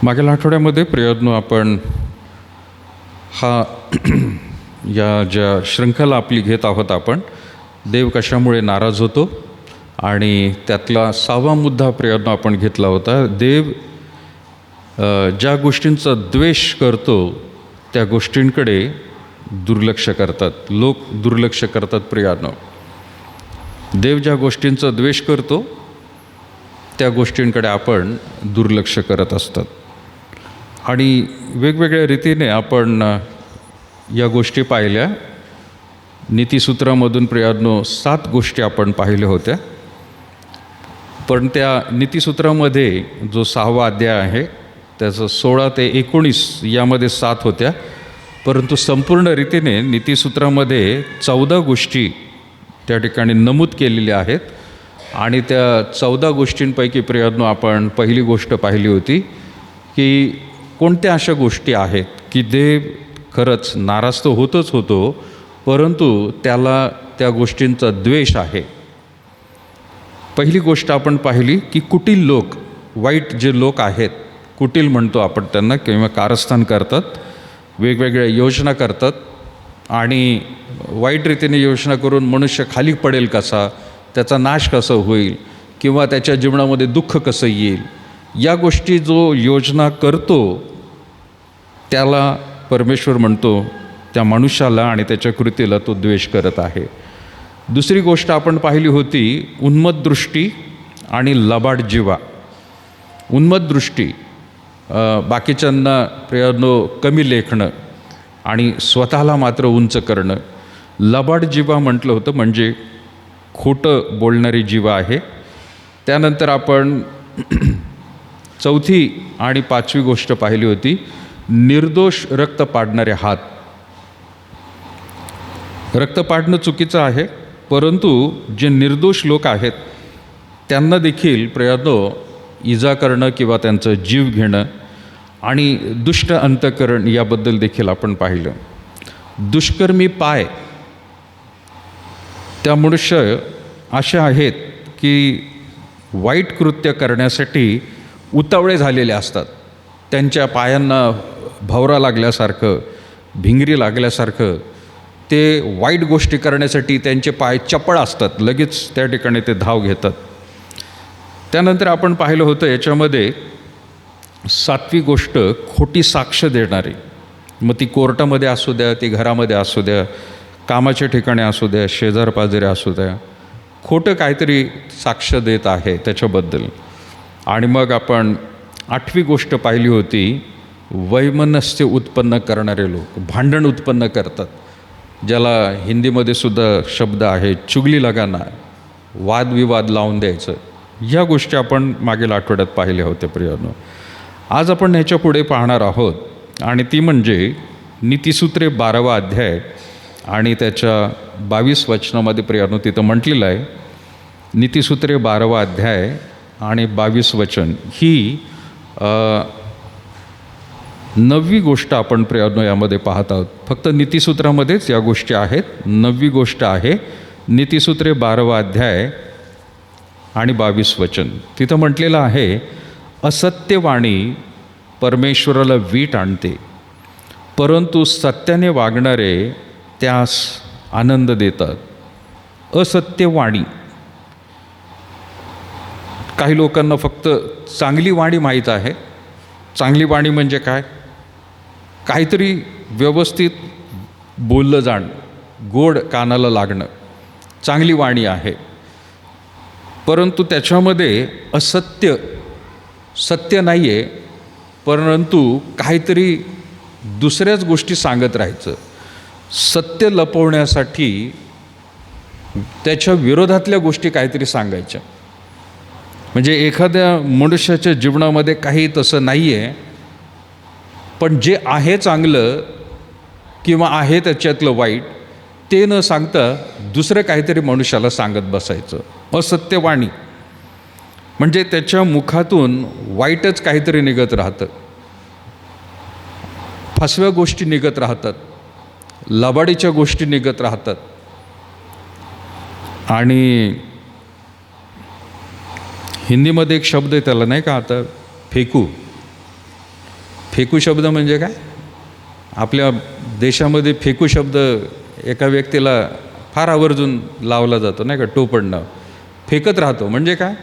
मागील आठवड्यामध्ये प्रयत्न आपण हा या ज्या शृंखला आपली घेत आहोत आपण देव कशामुळे नाराज होतो आणि त्यातला 6वा मुद्दा प्रयत्न आपण घेतला होता. देव ज्या गोष्टींचा द्वेष करतो त्या गोष्टींकडे दुर्लक्ष करतात, लोक दुर्लक्ष करतात. प्रियानो, देव ज्या गोष्टींचा द्वेष करतो त्या गोष्टींकडे आपण दुर्लक्ष करत असतात आणि वेगवेगळ्या रीतीने आपण या गोष्टी पाहिल्या. नीतिसूत्रामधून प्रियानो 7 गोष्टी आपण पाहिल्या होत्या, पण त्या नीतिसूत्रामध्ये जो 6वा अध्याय आहे त्याचं 16 ते 19 यामध्ये 7 होत्या, परंतु संपूर्ण रीतीने नीतिसूत्रामध्ये 14 गोष्टी त्या ठिकाणी नमूद केलेल्या आहेत. आणि त्या 14 गोष्टींपैकी प्रियानो आपण पहिली गोष्ट पाहिली होती की कोणत्या अशा गोष्टी आहेत की देव खरंच नाराज तर होतच होतो, परंतु त्याला त्या गोष्टींचा द्वेष आहे. पहिली गोष्ट आपण पाहिली की कुटील लोक, वाईट जे लोक आहेत, कुटील म्हणतो आपण त्यांना, किंवा कारस्थान करतात, वेगवेगळ्या योजना करतात आणि वाईट रीतीने योजना करून मनुष्य खाली पडेल कसा, त्याचा नाश कसं होईल किंवा त्याच्या जीवनामध्ये दुःख कसं येईल, या गोष्टी जो योजना करतो त्याला परमेश्वर म्हणतो त्या मनुष्याला आणि त्याच्या कृतीला तो द्वेष करत आहे. दुसरी गोष्ट आपण पाहिली होती उन्मत्त दृष्टी आणि लबाड जिवा. उन्मत्त दृष्टी, बाकीच्यांना प्रियानो कमी लेखणं आणि स्वतःला मात्र उंच करणं. लबाड जिवा म्हटलं होतं म्हणजे खोटं बोलणारी जीवा आहे. त्यानंतर आपण 4थी आणि 5वी गोष्ट पाहिली होती निर्दोष रक्त पाडणारे हात. रक्त पाडणं चुकीचं आहे, परंतु जे निर्दोष लोक आहेत त्यांना देखील प्रियानो इजा करणं किंवा त्यांचं जीव घेणं आणि दुष्ट अंतःकरण याबद्दल देखील आपण पाहिलं. दुष्कर्मी पाय, त्या मनुष्य असे आहेत की वाईट कृत्य करण्यासाठी उतावळे झालेले असतात. त्यांच्या पायांना भवरा लागल्यासारखं, भिंगरी लागल्यासारखं ते वाईट गोष्टी करण्यासाठी त्यांचे पाय चपळ असतात, लगेच त्या ठिकाणी ते धाव घेतात. त्यानंतर आपण पाहिलं होतं याच्यामध्ये 7वी गोष्ट खोटी साक्ष देणारी. मग ती कोर्टामध्ये असू द्या, ती घरामध्ये असू द्या, कामाच्या ठिकाणी असू द्या, शेजारपाजारी असू द्या, खोटं काहीतरी साक्ष देत आहे त्याच्याबद्दल. आणि मग आपण 8वी गोष्ट पाहिली होती वैमनस्य उत्पन्न करणारे लोक, भांडण उत्पन्न करतात, ज्याला हिंदीमध्ये सुद्धा शब्द आहे चुगली लगाना, वादविवाद लावून द्यायचं. ह्या गोष्टी आपण मागील आठवड्यात पाहिल्या होत्या प्रियानो. आज आपण ह्याच्या पुढे पाहणार आहोत आणि ती म्हणजे नीतिसूत्रे 12वा अध्याय आणि त्याच्या 22 वचनामध्ये प्रियानो तिथं म्हटलेलं आहे. नीतिसूत्रे 12वा अध्याय आणि 22 वचन ही 9वी गोष्ट आपण प्रियानो यामध्ये पाहत आहोत. फक्त नीतिसूत्रामध्येच या गोष्टी आहेत. 9वी गोष्ट आहे नीतिसूत्रे 12वा अध्याय आणि 22 वचन. तिथं म्हटलेलं आहे असत्यवाणी परमेश्वराला वीट आणते, परंतु सत्याने वागणारे त्यास आनंद देतात. असत्यवाणी, काही लोकांना फक्त चांगली वाणी माहीत आहे. चांगली वाणी म्हणजे काय? काहीतरी व्यवस्थित बोललं जाणं, गोड कानाला लागणं, चांगली वाणी आहे. परंतु त्याच्यामध्ये असत्य, सत्य नाही आहे, परंतु काहीतरी दुसऱ्याच गोष्टी सांगत राहायचं. सत्य लपवण्यासाठी त्याच्या विरोधातल्या गोष्टी काहीतरी सांगायच्या. म्हणजे एखाद्या मनुष्याच्या जीवनामध्ये काही तसं नाही आहे, पण जे आहे चांगलं किंवा आहे त्याच्यातलं वाईट ते न सांगता दुसरं काहीतरी मनुष्याला सांगत बसायचं. असत्यवाणी म्हणजे त्याच्या मुखातून वाईटच काहीतरी निघत राहतं, फसव्या गोष्टी निघत राहतात, लबाडीच्या गोष्टी निघत राहतात. आणि हिंदीमध्ये एक शब्द आहे त्याला, नाही का, आता फेकू, फेकू शब्द म्हणजे काय? आपल्या देशामध्ये फेकू शब्द एका व्यक्तीला फार आवर्जून लावला जातो नाही का, टोपणनाव. फेकत राहतो म्हणजे काय?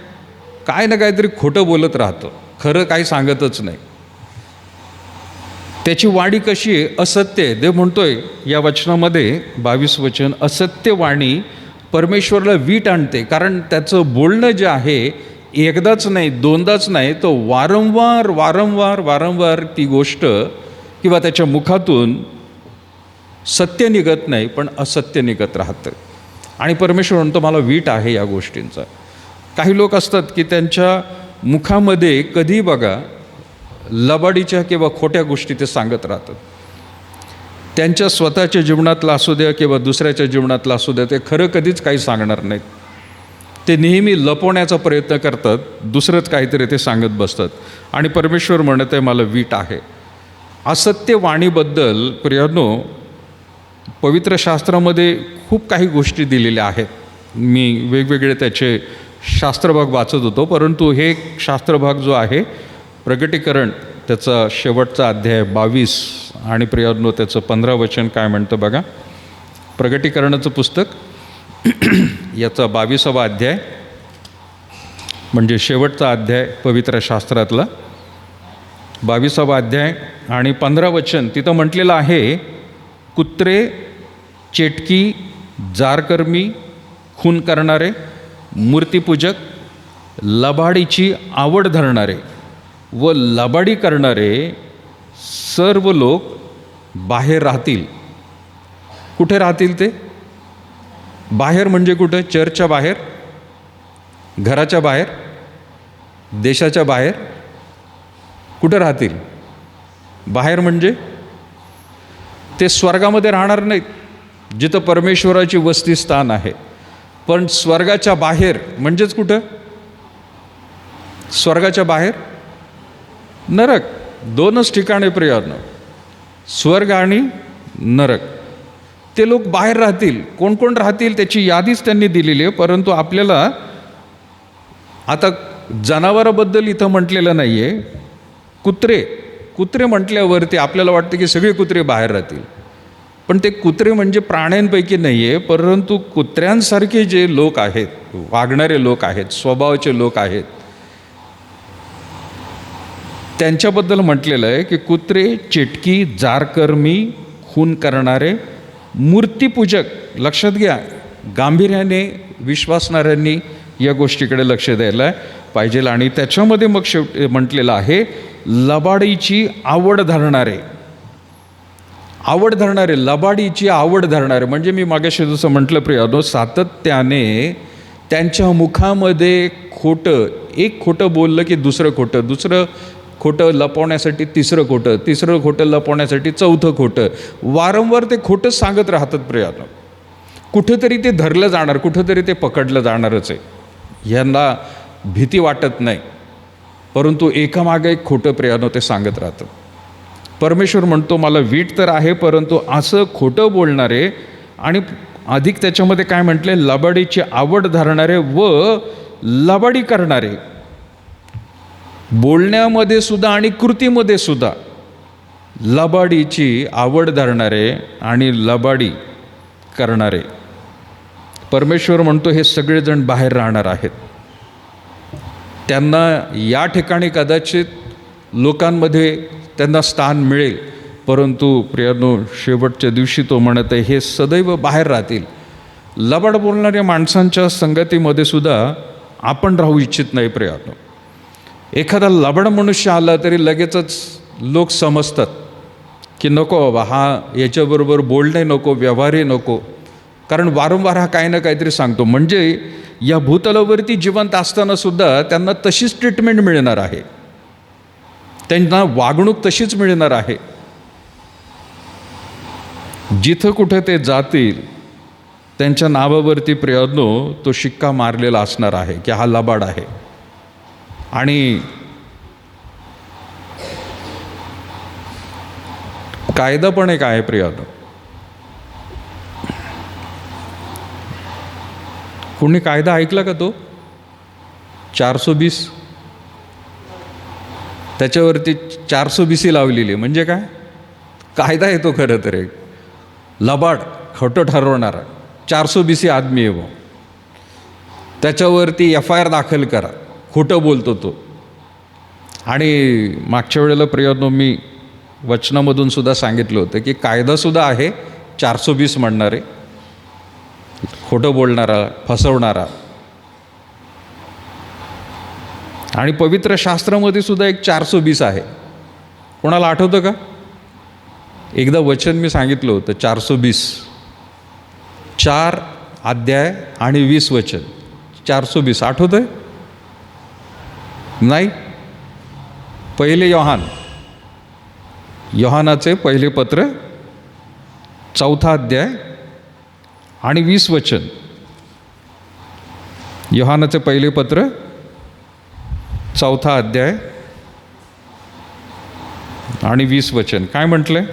काय ना काहीतरी खोटं बोलत राहतो, खरं काही सांगतच नाही. त्याची वाणी कशी आहे? असत्य आहे. देव म्हणतोय या वचनामध्ये 22 वचन, असत्य वाणी परमेश्वरला वीट आणते. कारण त्याचं बोलणं जे आहे एकदाच नाही, दोनदाच नाही, तो वारंवार वारंवार वारंवार ती गोष्ट किंवा त्याच्या मुखातून सत्य निघत नाही, पण असत्य निघत राहतं. आणि परमेश्वर म्हणतो मला वीट आहे या गोष्टींचा. काही लोक असतात की त्यांच्या मुखामध्ये कधी बघा लबाडीच्या किंवा खोट्या गोष्टी ते सांगत राहतात. त्यांच्या स्वतःच्या जीवनातला असू द्या किंवा दुसऱ्याच्या जीवनातला असू द्या, ते खरं कधीच काही सांगणार नाहीत. ते नेहमी लपवण्याचा प्रयत्न करतात, दुसरंच काहीतरी ते सांगत बसतात. आणि परमेश्वर म्हणत आहे मला वीट आहे. असत्य वाणीबद्दल प्रियानो पवित्र शास्त्रामध्ये खूप काही गोष्टी दिलेल्या आहेत. मी वेगवेगळे त्याचे शास्त्रभाग वाचत होतो, परंतु हे शास्त्रभाग जो आहे प्रगटीकरण, त्याचा शेवटचा अध्याय 22 आणि प्रियानो त्याचं 15 वचन काय म्हणतं बघा. प्रगटीकरणाचं पुस्तक याचा 22वा अध्याय म्हणजे शेवटचा अध्याय पवित्र शास्त्रातला 22वा अध्याय आणि 15 वचन. तिथं म्हटलेलं आहे, कुत्रे, चेटकी, जारकर्मी, खून करणारे, मूर्तिपूजक, लबाडीची आवड धरणारे व लबाडी करणारे सर्व लोक बाहेर राहतील. कुठे राहतील ते? बाहेर म्हणजे कुठं? चर्चच्या बाहेर, घराच्या बाहेर, देशाच्या बाहेर. कुठं राहतील? बाहेर म्हणजे ते स्वर्गामध्ये राहणार नाहीत, जिथं परमेश्वराची वसतिस्थान आहे. पण स्वर्गाच्या बाहेर म्हणजेच कुठं? स्वर्गाच्या बाहेर नरक. दोनच ठिकाणे प्रियानो, स्वर्ग आणि नरक. ते लोक बाहेर राहतील. कोण कोण राहतील त्याची यादीच त्यांनी दिलेली आहे. परंतु आपल्याला आता जनावराबद्दल इथं म्हटलेलं नाही आहे. कुत्रे म्हटल्यावरती आपल्याला वाटतं की सगळे कुत्रे बाहेर राहतील, पण ते कुत्रे म्हणजे प्राण्यांपैकी नाही आहे, परंतु कुत्र्यांसारखे जे लोक आहेत, वागणारे लोक आहेत, स्वभावाचे लोक आहेत, त्यांच्याबद्दल म्हटलेलं आहे की कुत्रे, चेटकी, जारकर्मी, खून करणारे, मूर्तिपूजक. लक्षात घ्या, गांभीर्याने विश्वासणाऱ्यांनी या गोष्टीकडे लक्ष द्यायला पाहिजे. आणि त्याच्यामध्ये मग शेवटी म्हटलेलं आहे लबाडीची आवड धरणारे. लबाडीची आवड धरणारे म्हणजे मी मागाशी जसं म्हटलं प्रियानो, सातत्याने त्यांच्या मुखामध्ये खोटं, एक खोटं बोललं की दुसरं खोटं लपवण्यासाठी तिसरं खोटं लपवण्यासाठी चौथं खोटं, वारंवार ते खोटं सांगत राहतात प्रियानो. कुठंतरी ते धरलं जाणार, कुठंतरी ते पकडलं जाणारच आहे. यांना भीती वाटत नाही, परंतु एकामागे एक खोटं प्रियानो ते सांगत राहतात. परमेश्वर म्हणतो मला वीट तर आहे, परंतु असं खोटं बोलणारे आणि अधिक त्याच्यामध्ये काय म्हटले, लबाडीची आवड धरणारे व लबाडी करणारे. बोलण्यामध्ये सुद्धा आणि कृतीमध्ये सुद्धा लबाडीची आवड धरणारे आणि लबाडी करणारे. परमेश्वर म्हणतो हे सगळेजण बाहेर राहणार आहेत. त्यांना या ठिकाणी कदाचित लोकांमध्ये त्यांना स्थान मिळेल, परंतु प्रियानो शेवटच्या दिवशी तो म्हणत आहे हे सदैव बाहेर राहतील. लबाड बोलणाऱ्या माणसांच्या संगतीमध्ये सुद्धा आपण राहू इच्छित नाही प्रियानो. एखादा लबाड मनुष्य आला तरी लगेचच लोक समजतात की नको बाबा, हा याच्याबरोबर बोलणे नको, व्यवहारही नको, कारण वारंवार हा काही ना काहीतरी सांगतो. म्हणजे या भूतलावरती जिवंत असताना सुद्धा त्यांना तशीच ट्रीटमेंट मिळणार आहे, त्यांना वागणूक तशीच मिळणार आहे. जिथं कुठे ते जातील त्यांच्या नावावरती प्रियानो तो शिक्का मारलेला असणार आहे की हा लबाड आहे. आणि कायदा पण एक आहे प्रियानो. कोणी कायदा ऐकला का? तो 420 त्याच्यावरती 400 BC लावलेली. म्हणजे काय? कायदा येतो खरं तर एक लबाड खोटं ठरवणारा 400 BC आदमी आहे वो. त्याच्यावरती FIR दाखल करा, खोटं बोलतो तो. आणि मागच्या वेळेला प्रियांनो मी वचनामधून सुद्धा सांगितलं होतं की कायदासुद्धा आहे 420 म्हणणारे, खोटं बोलणारा, फसवणारा. आणि पवित्र शास्त्रामध्ये सुद्धा एक 420 आहे. कोणाला आठवतं का? एकदा वचन मी सांगितलं होतं 420, 4 अध्याय आणि 20 वचन. 420 आठवतं आहे? नाही? पहिले योहानाचे पहिले पत्र 4था अध्याय आणि 20 वचन. योहानाचे पहिले पत्र 4था अध्याय आणि 20 वचन. काय म्हटलंय?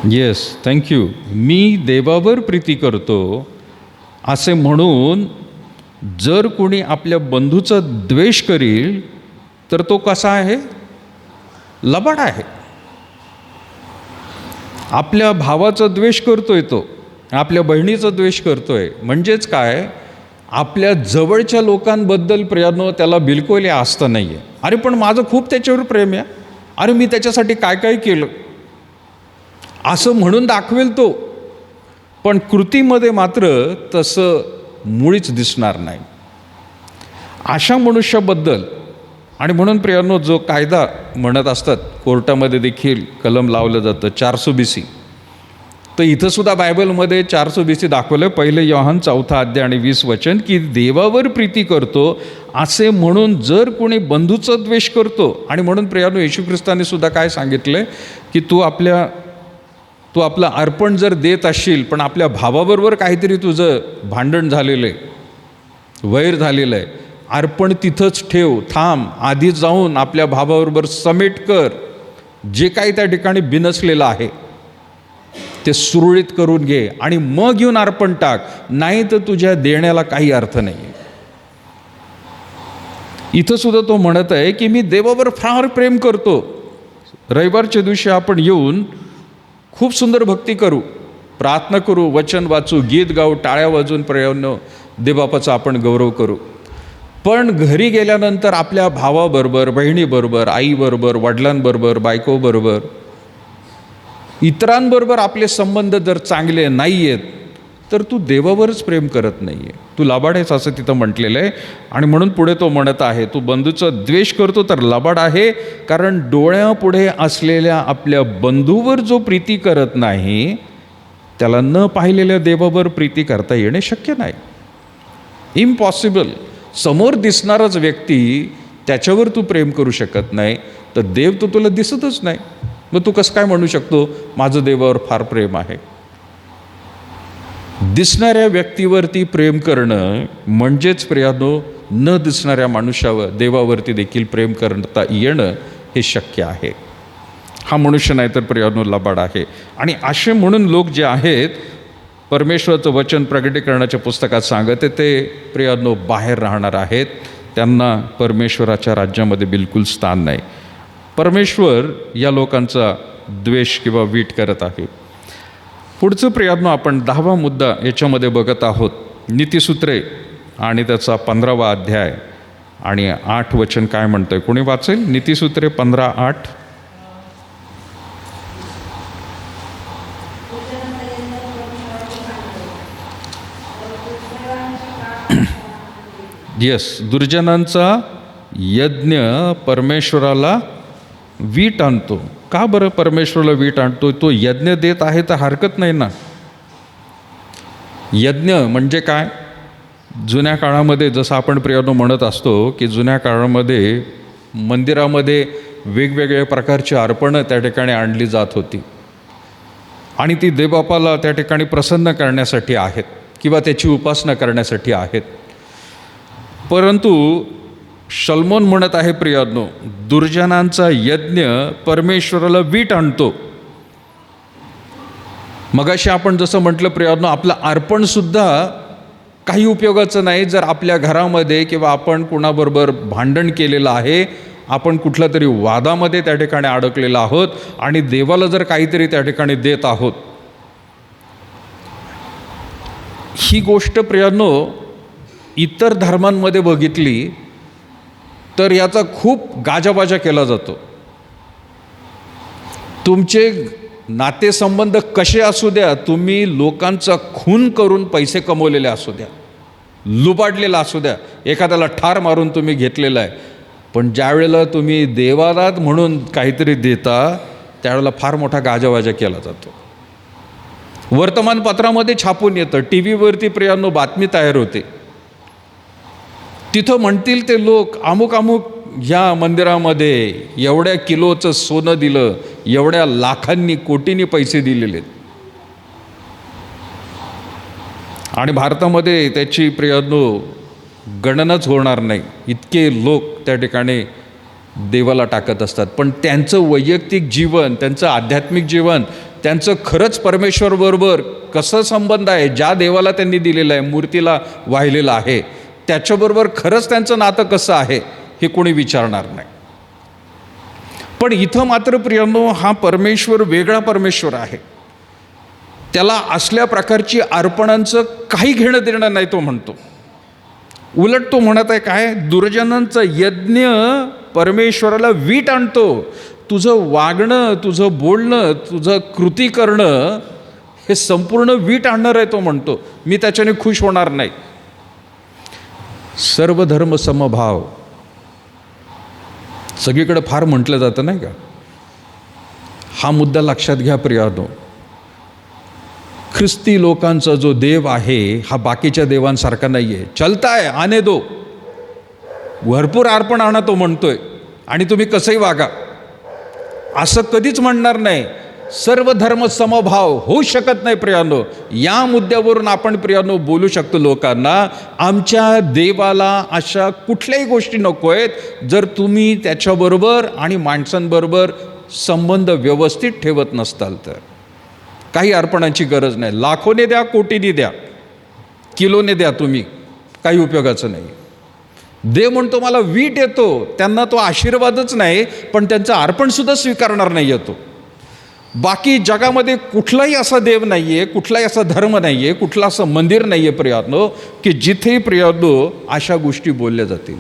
Yes, thank you. मी देवावर प्रीती करतो असे म्हणून जर कोणी आपल्या बंधूचा द्वेष करील तर तो कसा आहे? लबाड आहे. आपल्या भावाचा द्वेष करतोय तो, आपल्या बहिणीचा द्वेष करतोय. म्हणजेच काय? आपल्या जवळच्या लोकांबद्दल प्रियांनो त्याला बिलकुल आस्था नाही आहे. अरे पण माझं खूप त्याच्यावर प्रेम आहे, अरे मी त्याच्यासाठी काय काय केलं, असं म्हणून दाखवेल तो. पण कृतीमध्ये मात्र तसं मुळीच दिसणार नाही. अशा मनुष्याबद्दल. आणि म्हणून प्रियांनो जो कायदा म्हणत असतात, कोर्टामध्ये देखील कलम लावलं जातं 400 BC. तर इथंसुद्धा बायबलमध्ये 400 BC दाखवलं. पहिले योहान 4था अध्याय आणि 20 वचन की देवावर प्रीती करतो असे म्हणून जर कोणी बंधूचा द्वेष करतो. आणि म्हणून प्रियांनो येशू ख्रिस्ताने सुद्धा काय सांगितलं की तू आपलं अर्पण जर देत असशील पण आपल्या भावाबरोबर काहीतरी तुझं भांडण झालेलं आहे, वैर झालेलं आहे, अर्पण तिथंच ठेव, थांब, आधी जाऊन आपल्या भावाबरोबर समेट कर. जे काही त्या ठिकाणी बिनसलेलं आहे ते सुरळीत करून घे आणि मग येऊन अर्पण टाक. नाही तर तुझ्या देण्याला काही अर्थ नाही. इथं सुद्धा तो म्हणत आहे की मी देवावर फार प्रेम करतो. रविवारच्या दिवशी आपण येऊन खूप सुंदर भक्ती करू, प्रार्थना करू, वचन वाचू, गीत गाऊ, टाळ्या वाजून प्रियांनो देवबापाचा आपण गौरव करू. पण घरी गेल्यानंतर आपल्या भावाबरोबर, बहिणीबरोबर, आईबरोबर, वडिलांबरोबर, बायकोबरोबर, इतरांबरोबर आपले संबंध जर चांगले नाही आहेत तर तू देवावरच प्रेम करत नाही आहे, तू लबाड आहेस असं तिथं म्हटलेलं आहे. आणि म्हणून पुढे तो म्हणत आहे तू बंधूचा द्वेष करतो तर लबाड आहे. कारण डोळ्यापुढे असलेल्या आपल्या बंधूवर जो प्रीती करत नाही त्याला न पाहिलेल्या देवावर प्रीती करता येणे शक्य नाही. इम्पॉसिबल. समोर दिसणाराच व्यक्ती त्याच्यावर तू प्रेम करू शकत नाही तर देव तो तुला दिसतच नाही. मग तू कसं काय म्हणू शकतो माझं देवावर फार प्रेम आहे? दिसणाऱ्या व्यक्तीवरती प्रेम करणं म्हणजेच प्रियांनो न दिसणाऱ्या मनुष्यावर, देवावरती देखील प्रेम करता येणं हे शक्य आहे. हा मनुष्य नाही तर प्रियांनो लबाड आहे. आणि असे म्हणून लोक जे आहेत परमेश्वराचं वचन प्रगटीकरणाच्या पुस्तकात सांगत ते प्रियांनो बाहेर राहणार आहेत. त्यांना परमेश्वराच्या राज्यामध्ये बिलकुल स्थान नाही. परमेश्वर या लोकांचा द्वेष किंवा वीट करत आहे. पुढचं प्रियांनो आपण 10वा मुद्दा याच्यामध्ये बघत आहोत. नीतिसूत्रे आणि त्याचा 15वा अध्याय आणि 8 वचन काय म्हणतंय? कोणी वाचेल? नीतिसूत्रे 15:8. येस, दुर्जनांचा यज्ञ परमेश्वराला वीट आणतो. का बरं परमेश्वराला वीट आणतो? तो यज्ञ देत आहे तर हरकत नाही ना. यज्ञ म्हणजे काय? जुन्या काळामध्ये जसं आपण प्रियांनो म्हणत असतो की जुन्या काळामध्ये मंदिरामध्ये वेगवेगळ्या प्रकारची अर्पणं त्या ठिकाणी आणली जात होती आणि ती देवबापाला त्या ठिकाणी प्रसन्न करण्यासाठी आहेत किंवा त्याची उपासना करण्यासाठी आहेत. परंतु सलमोन म्हणत आहे प्रियानो, दुर्जनांचा यज्ञ परमेश्वराला वीट आणतो. मगाशी आपण जसं म्हटलं प्रियानो, आपलं अर्पणसुद्धा काही उपयोगाचं नाही जर आपल्या घरामध्ये किंवा आपण कुणाबरोबर भांडण केलेलं आहे, आपण कुठल्या तरी वादामध्ये त्या ठिकाणी अडकलेलो आहोत आणि देवाला जर काहीतरी त्या ठिकाणी देत आहोत. ही गोष्ट प्रियानो इतर धर्मांमध्ये बघितली तर याचा खूप गाजाबाजा केला जातो. तुमचे नातेसंबंध कसे असू द्या, तुम्ही लोकांचा खून करून पैसे कमवलेले असू द्या, लुबाडलेला असू द्या, एखाद्याला ठार मारून तुम्ही घेतलेला आहे, पण ज्या वेळेला तुम्ही देवाला म्हणून काहीतरी देता त्यावेळेला फार मोठा गाजावाजा केला जातो. वर्तमानपत्रामध्ये छापून येतं, टी व्हीवरती प्रियांनो बातमी तयार होते. तिथं म्हणतील ते लोक अमुक अमुक ह्या मंदिरामध्ये एवढ्या किलोचं सोनं दिलं, एवढ्या लाखांनी कोटींनी पैसे दिलेले. आणि भारतामध्ये त्याची प्रियांनो गणनाच होणार नाही, इतके लोक त्या ठिकाणी देवाला टाकत असतात. पण त्यांचं वैयक्तिक जीवन, त्यांचं आध्यात्मिक जीवन, त्यांचं खरंच परमेश्वरबरोबर कसं संबंध आहे, ज्या देवाला त्यांनी दिलेलं आहे, मूर्तीला वाहिलेलं आहे, त्याच्याबरोबर खरंच त्यांचं नातं कसं आहे हे कोणी विचारणार नाही. पण इथं मात्र प्रियांनो हा परमेश्वर वेगळा परमेश्वर आहे. त्याला असल्या प्रकारची अर्पणांचं काही घेणं देणं नाही. तो म्हणतो, उलट तो म्हणत आहे काय, दुर्जनांचा यज्ञ परमेश्वराला वीट आणतो. तुझं वागणं, तुझं बोलणं, तुझं कृती करणं हे संपूर्ण वीट आणणार आहे. तो म्हणतो मी त्याच्याने खुश होणार नाही. सर्व धर्म समभाव सगळीकडे फार म्हटलं जातं नाही का. हा मुद्दा लक्षात घ्या प्रियानो. ख्रिस्ती लोकांचा जो देव आहे हा बाकीच्या देवांसारखा नाही आहे. चलता है आने दो, भरपूर अर्पण आणा तो म्हणतोय आणि तुम्ही कसंही वागा, असं कधीच म्हणणार नाही. सर्व धर्म समभाव होऊ शकत नाही प्रियानो. या मुद्द्यावरून आपण प्रियानो बोलू शकतो लोकांना, आमच्या देवाला अशा कुठल्याही गोष्टी नको आहेत जर तुम्ही त्याच्याबरोबर आणि माणसांबरोबर संबंध व्यवस्थित ठेवत नसताल तर. काही अर्पणाची गरज नाही. लाखोने द्या, कोटीने द्या, किलोने द्या, तुम्ही काही उपयोगाचं नाही. देव म्हणतो मला वीट येतो, त्यांना तो आशीर्वादच नाही पण त्यांचं अर्पणसुद्धा स्वीकारणार नाही येतो. बाकी जगामध्ये कुठलाही असा देव नाही आहे, कुठलाही असा धर्म नाही आहे, कुठलं असं मंदिर नाही आहे प्रियानो की जिथे प्रियानो अशा गोष्टी बोलल्या जातील.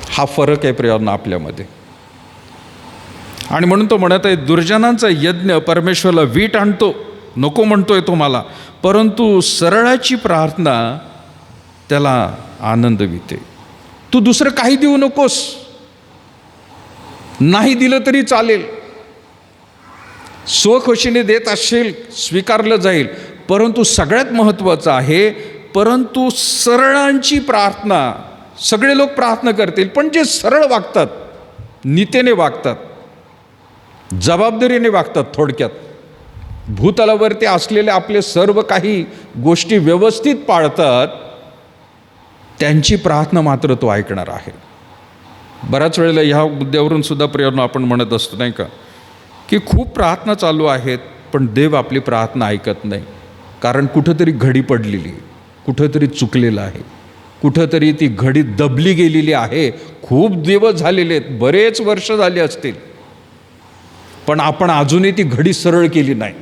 हा फरक आहे प्रियानो आपल्यामध्ये. आणि म्हणून तो म्हणत आहे दुर्जनांचा यज्ञ परमेश्वराला वीट आणतो, नको म्हणतोय तो मला, परंतु सरळाची प्रार्थना त्याला आनंद विते. तू दुसरं काही देऊ नकोस, नाही दिलं तरी चालेल, स्वखुशीने देत असेल स्वीकारलं जाईल, परंतु सगळ्यात महत्त्वाचं आहे, परंतु सरळांची प्रार्थना. सगळे लोक प्रार्थना करतील पण जे सरळ वागतात, नीतीने वागतात, जबाबदारीने वागतात, थोडक्यात भूतलावरती असलेले आपले सर्व काही गोष्टी व्यवस्थित पाळतात, त्यांची प्रार्थना मात्र तो ऐकणार आहे. बऱ्याच वेळेला ह्या मुद्द्यावरून सुद्धा प्रियानो आपण म्हणत असतो नाही का की खूप प्रार्थना चालू आहेत पण देव आपली प्रार्थना ऐकत नाही. कारण कुठंतरी घडी पडलेली, कुठंतरी चुकलेलं आहे, कुठंतरी ती घडी दबली गेलेली आहे. खूप दिवस झालेले आहेत, बरेच वर्ष झाले असतील, पण आपण अजूनही ती घडी सरळ केली नाही.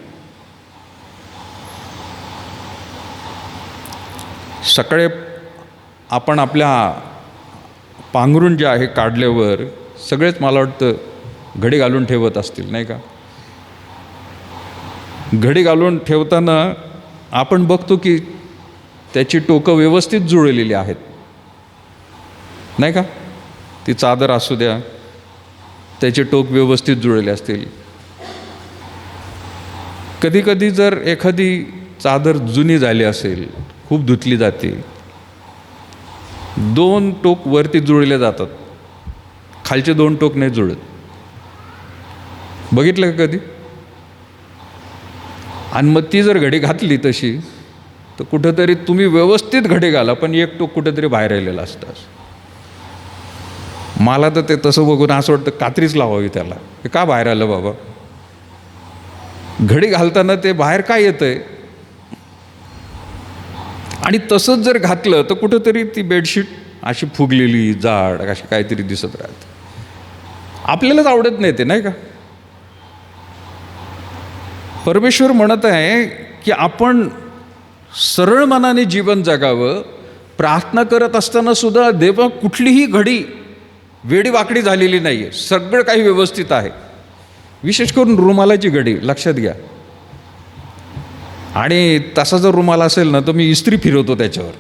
सकाळी आपण आपल्या पांघरून जे आहे काढल्यावर सगळेच मला वाटतं घडी घालून ठेवत असतील नाही का. घडी घालून ठेवताना आपण बघतो की त्याची टोकं व्यवस्थित जुळलेली आहेत नाही का. ती चादर असू द्या, त्याचे टोक व्यवस्थित जुळलेले असतील. कधी कधी जर एखादी चादर जुनी झाली असेल, खूप धुतली जाते, 2 टोक वरती जुळले जातात, खालचे 2 टोक नाही जुळत. बघितलं का कधी. आणि मग ती जर घडी घातली तशी तर कुठंतरी तुम्ही व्यवस्थित घडी घाला पण एक टोक कुठंतरी बाहेर राहिलेला असतं. मला तर ते तसं बघून असं वाटतं कात्रीच लावावी त्याला. हे का बाहेर आलं बाबा? घडी घालताना ते बाहेर काय येतंय? आणि तसंच जर घातलं तर कुठंतरी ती बेडशीट अशी फुगलेली जाड अशी काहीतरी दिसत राहते. आपल्यालाच आवडत नाही ते, नाही का? परमेश्वर म्हणत आहे की आपण सरळ मनाने जीवन जगावं. प्रार्थना करत असताना सुद्धा देवा कुठलीही घडी वेडीवाकडी झालेली नाही आहे, सगळं काही व्यवस्थित आहे. विशेष करून रुमालाची घडी लक्षात घ्या. आणि तसा जर रुमाल असेल ना तर मी इस्त्री फिरवतो त्याच्यावर.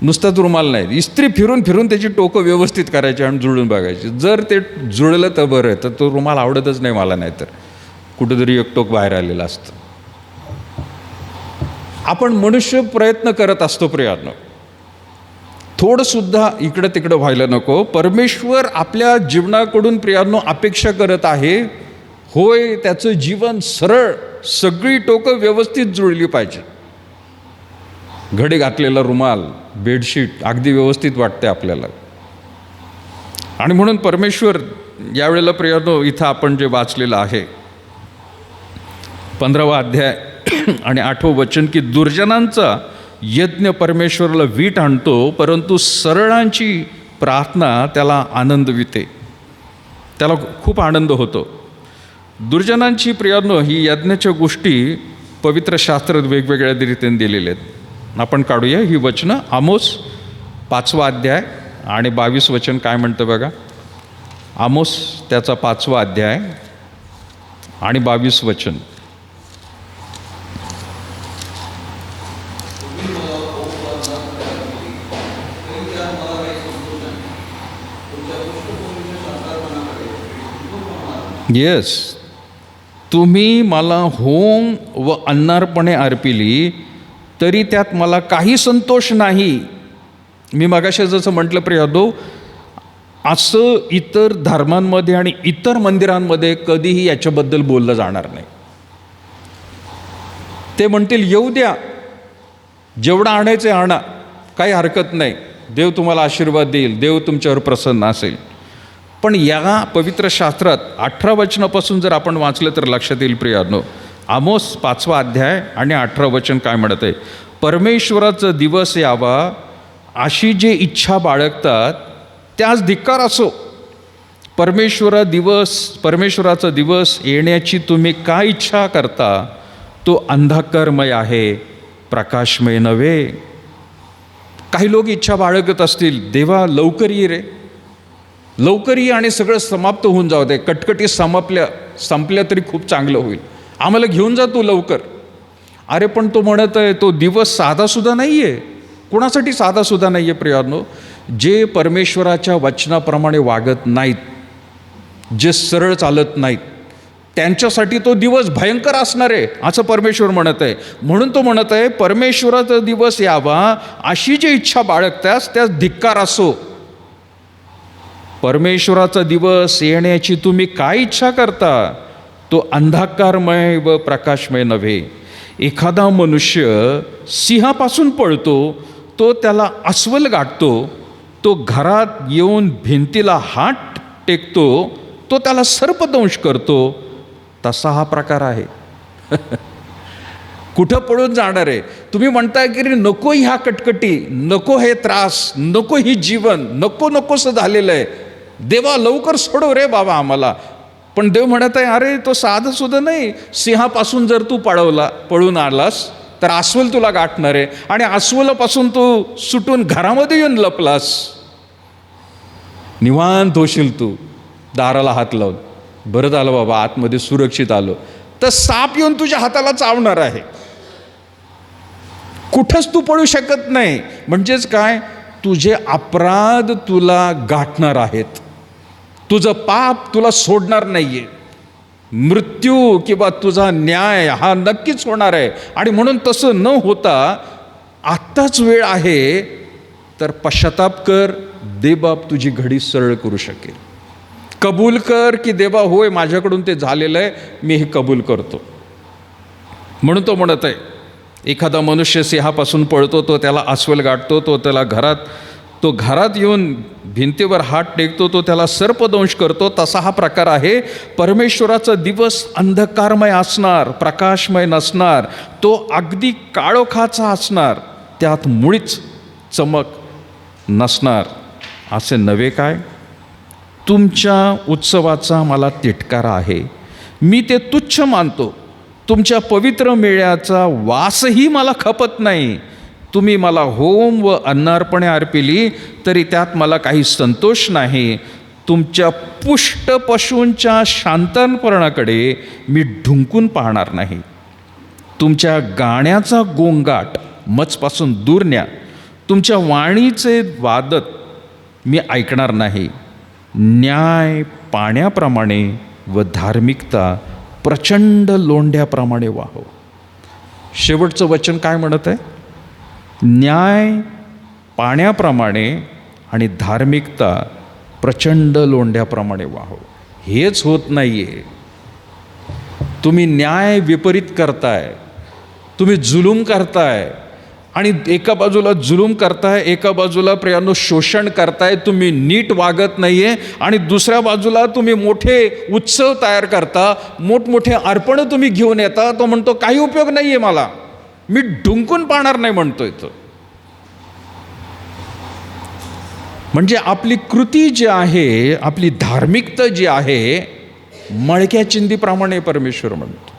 नुसताच रुमाल नाही, इस्त्री फिरून फिरून त्याची टोकं व्यवस्थित करायची आणि जुळून बघायची. जर ते जुळलं तर बरं आहे, तर तो रुमाल आवडतच नाही मला, नाही तर कुठेतरी एक टोक बाहेर आलेलं असतं. आपण मनुष्य प्रयत्न करत असतो प्रियानो, थोडंसुद्धा इकडं तिकडं व्हायला नको. परमेश्वर आपल्या जीवनाकडून प्रियानो अपेक्षा करत आहे, होय त्याचं जीवन सरळ, सगळी टोकं व्यवस्थित जुळली पाहिजे. घडी घातलेला रुमाल, बेडशीट अगदी व्यवस्थित वाटते आपल्याला. आणि म्हणून परमेश्वर यावेळेला प्रियानो इथं आपण जे वाचलेलं आहे 15वा अध्याय आणि 8वं वचन, की दुर्जनांचा यज्ञ परमेश्वराला वीट आणतो, परंतु सरळांची प्रार्थना त्याला आनंदविते, त्याला खूप आनंद होतो. दुर्जनांची प्रियानो ही यज्ञाच्या गोष्टी पवित्र शास्त्रात वेगवेगळ्या रीतीने दिलेल्या आहेत. आपण काढूया ही वचनं. आमोस 5वा अध्याय आणि 22 वचन काय म्हणतं बघा. आमोस त्याचा 5वा अध्याय आणि 22 वचन. येस, तुम्ही मला होम व अन्नार्पणे अर्पिली तरी त्यात मला काही संतोष नाही. मी मगाशी जसं म्हटलं प्रियानो, असं इतर धर्मांमध्ये आणि इतर मंदिरांमध्ये कधीही याच्याबद्दल बोललं जाणार नाही. ते म्हणतील येऊ द्या, जेवढं आणायचं आणा, काही हरकत नाही, देव तुम्हाला आशीर्वाद देईल, देव तुमच्यावर प्रसन्न असेल. पण या पवित्र शास्त्रात 18 वचनापासून जर आपण वाचलं तर लक्षात येईल प्रियानो. आमोस 5वा अध्याय आणि 18 वचन काय म्हणत आहे. परमेश्वराचा दिवस यावा अशी जे इच्छा बाळगतात त्यास धिक्कार असो. परमेश्वराचा दिवस येण्याची तुम्ही काय इच्छा करता, तो अंधकारमय आहे, प्रकाशमय नव्हे. काही लोक इच्छा बाळगत असतील, देवा लवकर ये रे, लवकर ये आणि सगळं समाप्त होऊन जाऊ दे, कटकटी संपल्या तरी खूप चांगलं होईल, आम्हाला घेऊन जा तू लवकर. अरे पण तो म्हणत आहे तो दिवस साधासुद्धा नाही आहे. कोणासाठी साधासुद्धा नाही आहे प्रियानो? जे परमेश्वराच्या वचनाप्रमाणे वागत नाहीत, जे सरळ चालत नाहीत, त्यांच्यासाठी तो दिवस भयंकर असणार आहे असं परमेश्वर म्हणत आहे. म्हणून तो म्हणत आहे परमेश्वराचा दिवस यावा अशी जी इच्छा बाळगतास त्यास धिक्कार असो. परमेश्वराचा दिवस येण्याची तुम्ही काय इच्छा करता, तो अंधकारमय व प्रकाशमय नव्हे. एखादा मनुष्य सिंहापासून पळतो, तो त्याला अस्वल गाठतो, तो घरात येऊन भिंतीला हात टेकतो, तो त्याला सर्पदंश करतो, तसा हा प्रकार आहे. कुठं पळून जाणार आहे? तुम्ही म्हणताय की नको ह्या कटकटी, नको हे त्रास, नको ही जीवन, नकोसं झालेलं आहे, देवा लवकर सोडव रे बाबा आम्हाला. पण देव म्हणत आहे अरे तो साधं सुद्धा नाही. सिंहापासून जर तू पळून आलास तर अस्वल तुला गाठणार आहे, आणि अस्वलापासून तू सुटून घरामध्ये येऊन लपलास, निवांत होशील तू दाराला हात लावून. बरं झालं बाबा आतमध्ये सुरक्षित आलो, तर साप येऊन तुझ्या हाताला चावणार आहे. कुठंच तू पळू शकत नाही. म्हणजेच काय, तुझे अपराध तुला गाठणार आहेत, तुझं पाप तुला सोडणार नाहीये. मृत्यू किंवा तुझा न्याय हा नक्कीच होणार आहे. आणि म्हणून तसं न होता आत्ताच वेळ आहे, तर पश्चाताप कर, देवबाप तुझी घडी सरळ करू शकेल. कबूल कर की देवा होय माझ्याकडून ते झालेलं आहे, मी हे कबूल करतो. म्हणून तो म्हणत आहे एखादा मनुष्य सिंहापासून पळतो, तो त्याला अस्वल गाठतो, तो त्याला घरात तो घरात येऊन भिंतीवर हात टेकतो, तो त्याला सर्पदंश करतो. तसा हा प्रकार आहे. परमेश्वराचा दिवस अंधकारमय असणार, प्रकाशमय नसणार, तो अगदी काळोखाचा असणार, त्यात मुळीच चमक नसणार. असे नव्हे काय? तुमच्या उत्सवाचा मला तिटकारा आहे, मी ते तुच्छ मानतो. तुमच्या पवित्र मेळ्याचा वासही मला खपत नाही. तुम्ही मला होम व अन्नार्पणे अर्पिली तरी त्यात मला काही संतोष नाही. तुमच्या पुष्ट पशूंच्या शांतपणाकडे मी ढुंकून पाहणार नाही. तुमच्या गाण्याचा गोंगाट मजपासून दूर न्या. तुमच्या वाणीचे वादत मी ऐकणार नाही. न्याय पाण्याप्रमाणे व धार्मिकता प्रचंड लोंढ्याप्रमाणे वाहो. शेवटचं वचन काय म्हणत आहे? न्याय पाण्याप्रमाणे आणि धार्मिकता प्रचंड लोंढ्याप्रमाणे वाहो. हेच होत नाही आहे. तुम्ही न्याय विपरीत करताय, तुम्ही जुलूम करताय, आणि एका बाजूला जुलूम करताय, एका बाजूला प्रियांनो शोषण करताय, तुम्ही नीट वागत नाही आहे, आणि दुसऱ्या बाजूला तुम्ही मोठे उत्सव तयार करता, मोठमोठे अर्पणं तुम्ही घेऊन येता. तो म्हणतो काही उपयोग नाही आहे, मला मी ढुंकून पाहणार नाही म्हणतोय तो. म्हणजे आपली कृती जी आहे, आपली धार्मिकता जी आहे, मळक्या चिंधीप्रमाणे परमेश्वर म्हणतो.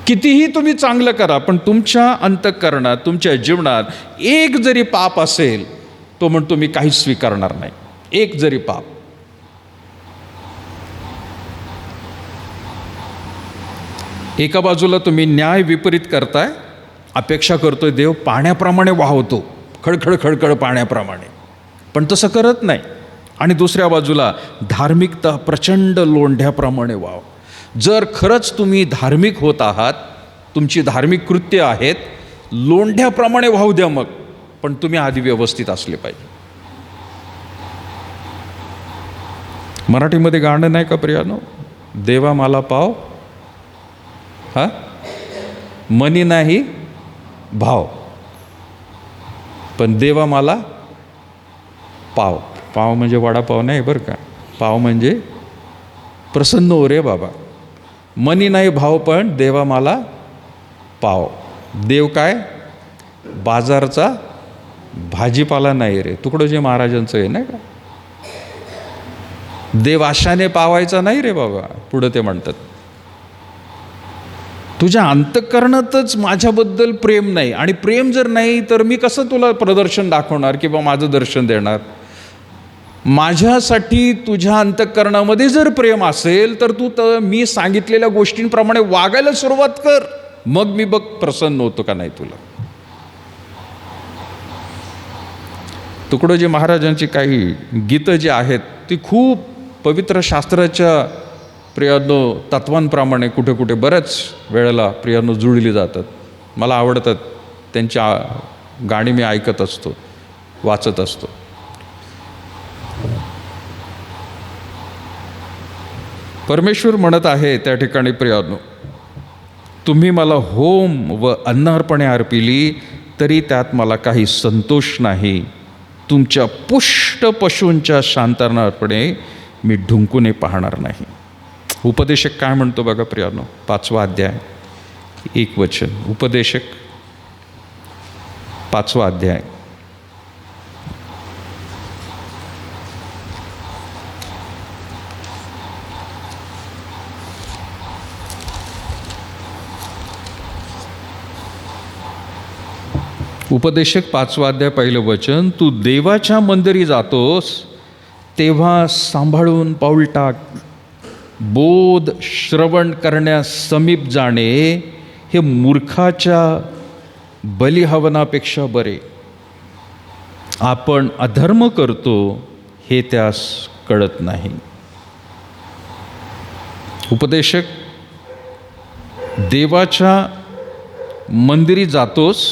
कितीही तुम्ही चांगलं करा, पण तुमच्या अंतःकरणात, तुमच्या जीवनात एक जरी पाप असेल, तो म्हणतो मी काहीच स्वीकारणार नाही. एक जरी पाप. एका बाजूला तुम्ही न्याय विपरीत करताय, अपेक्षा करतोय देव पाण्याप्रमाणे वाहवतो, खडखड खडखड पाण्याप्रमाणे, पण तसं करत नाही. आणि दुसऱ्या बाजूला धार्मिकता प्रचंड लोंढ्याप्रमाणे वाव. जर खरंच तुम्ही धार्मिक होत आहात, तुमची धार्मिक कृत्य आहेत, लोंढ्याप्रमाणे वाहू द्या मग, पण तुम्ही आधी व्यवस्थित असले पाहिजे. मराठीमध्ये गाणं नाही का प्रियानो? देवा मला पाव, हा मनी नाही भाव, पण देवा मला पाव. पाव म्हणजे वडापाव नाही बरं का, पाव म्हणजे प्रसन्न हो रे बाबा. मनी नाही भाव, पण देवा मला पाव. देव काय? बाजारचा भाजीपाला नाही रे. तुकडोजी महाराजांचं आहे नाही का? देव आशाने पावायचा नाही रे बाबा. पुढं ते म्हणतात, तुझ्या अंतःकरणातच माझ्याबद्दल प्रेम नाही, आणि प्रेम जर नाही तर मी कसं तुला प्रदर्शन दाखवणार किंवा माझं दर्शन देणार? माझ्यासाठी तुझ्या अंतःकरणामध्ये जर प्रेम असेल तर तू तर मी सांगितलेल्या गोष्टींप्रमाणे वागायला सुरुवात कर, मग मी बघ प्रसन्न होतो का नाही तुला. तुकडोजी महाराजांची काही गीतं जी आहेत ती खूप पवित्र शास्त्राच्या प्रियानो तत्वांप्रमाणे कुठे कुठे बऱ्याच वेळेला प्रियानो जुळली जातात. मला आवडतात त्यांच्या गाणी, मी ऐकत असतो, वाचत असतो. परमेश्वर म्हणत आहे त्या ठिकाणी, प्रियानो तुम्ही मला होम व अन्नार्पणे अर्पिली तरी त्यात मला काही संतोष नाही. तुमच्या पुष्ट पशूंच्या शांतपणे मी ढुंकूने पाहणार नाही. उपदेशक काय म्हणतो बघा प्रियानो, 5वा अध्याय 1 वचन. उपदेशक 5वा अध्याय. उपदेशक 5वा अध्याय 1 वचन. तू देवाच्या मंदिरी जातोस तेव्हा सांभाळून पाऊल टाक. बोध श्रवण करण्यास समीप जाणे हे मूर्खाच्या बलिहवनापेक्षा बरे. आपण अधर्म करतो हे त्यास कळत नाही. उपदेशक, देवाच्या मंदिरी जातोस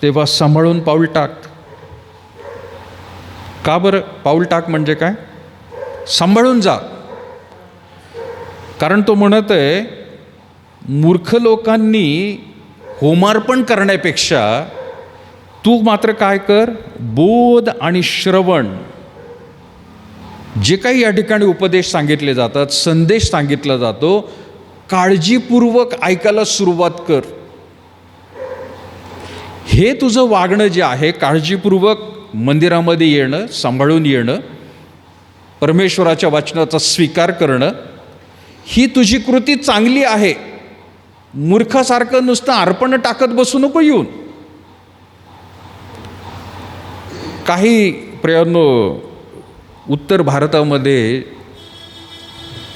तेव्हा सांभाळून पाऊल टाक. का बरं पाऊल टाक म्हणजे काय? सांभाळून जा. कारण तो म्हणत आहे मूर्ख लोकांनी होमार्पण करण्यापेक्षा तू मात्र काय कर, बोध आणि श्रवण जे काही या ठिकाणी उपदेश सांगितले जातात, संदेश सांगितला जातो, काळजीपूर्वक ऐकायला सुरुवात कर. हे तुझं वागणं जे आहे, काळजीपूर्वक मंदिरामध्ये येणं, सांभाळून येणं, परमेश्वराच्या वचनाचा स्वीकार करणं, ही तुझी कृती चांगली आहे. मूर्खासारखं नुसतं अर्पण टाकत बसू नको येऊन. काही प्रियांनो, उत्तर भारतामध्ये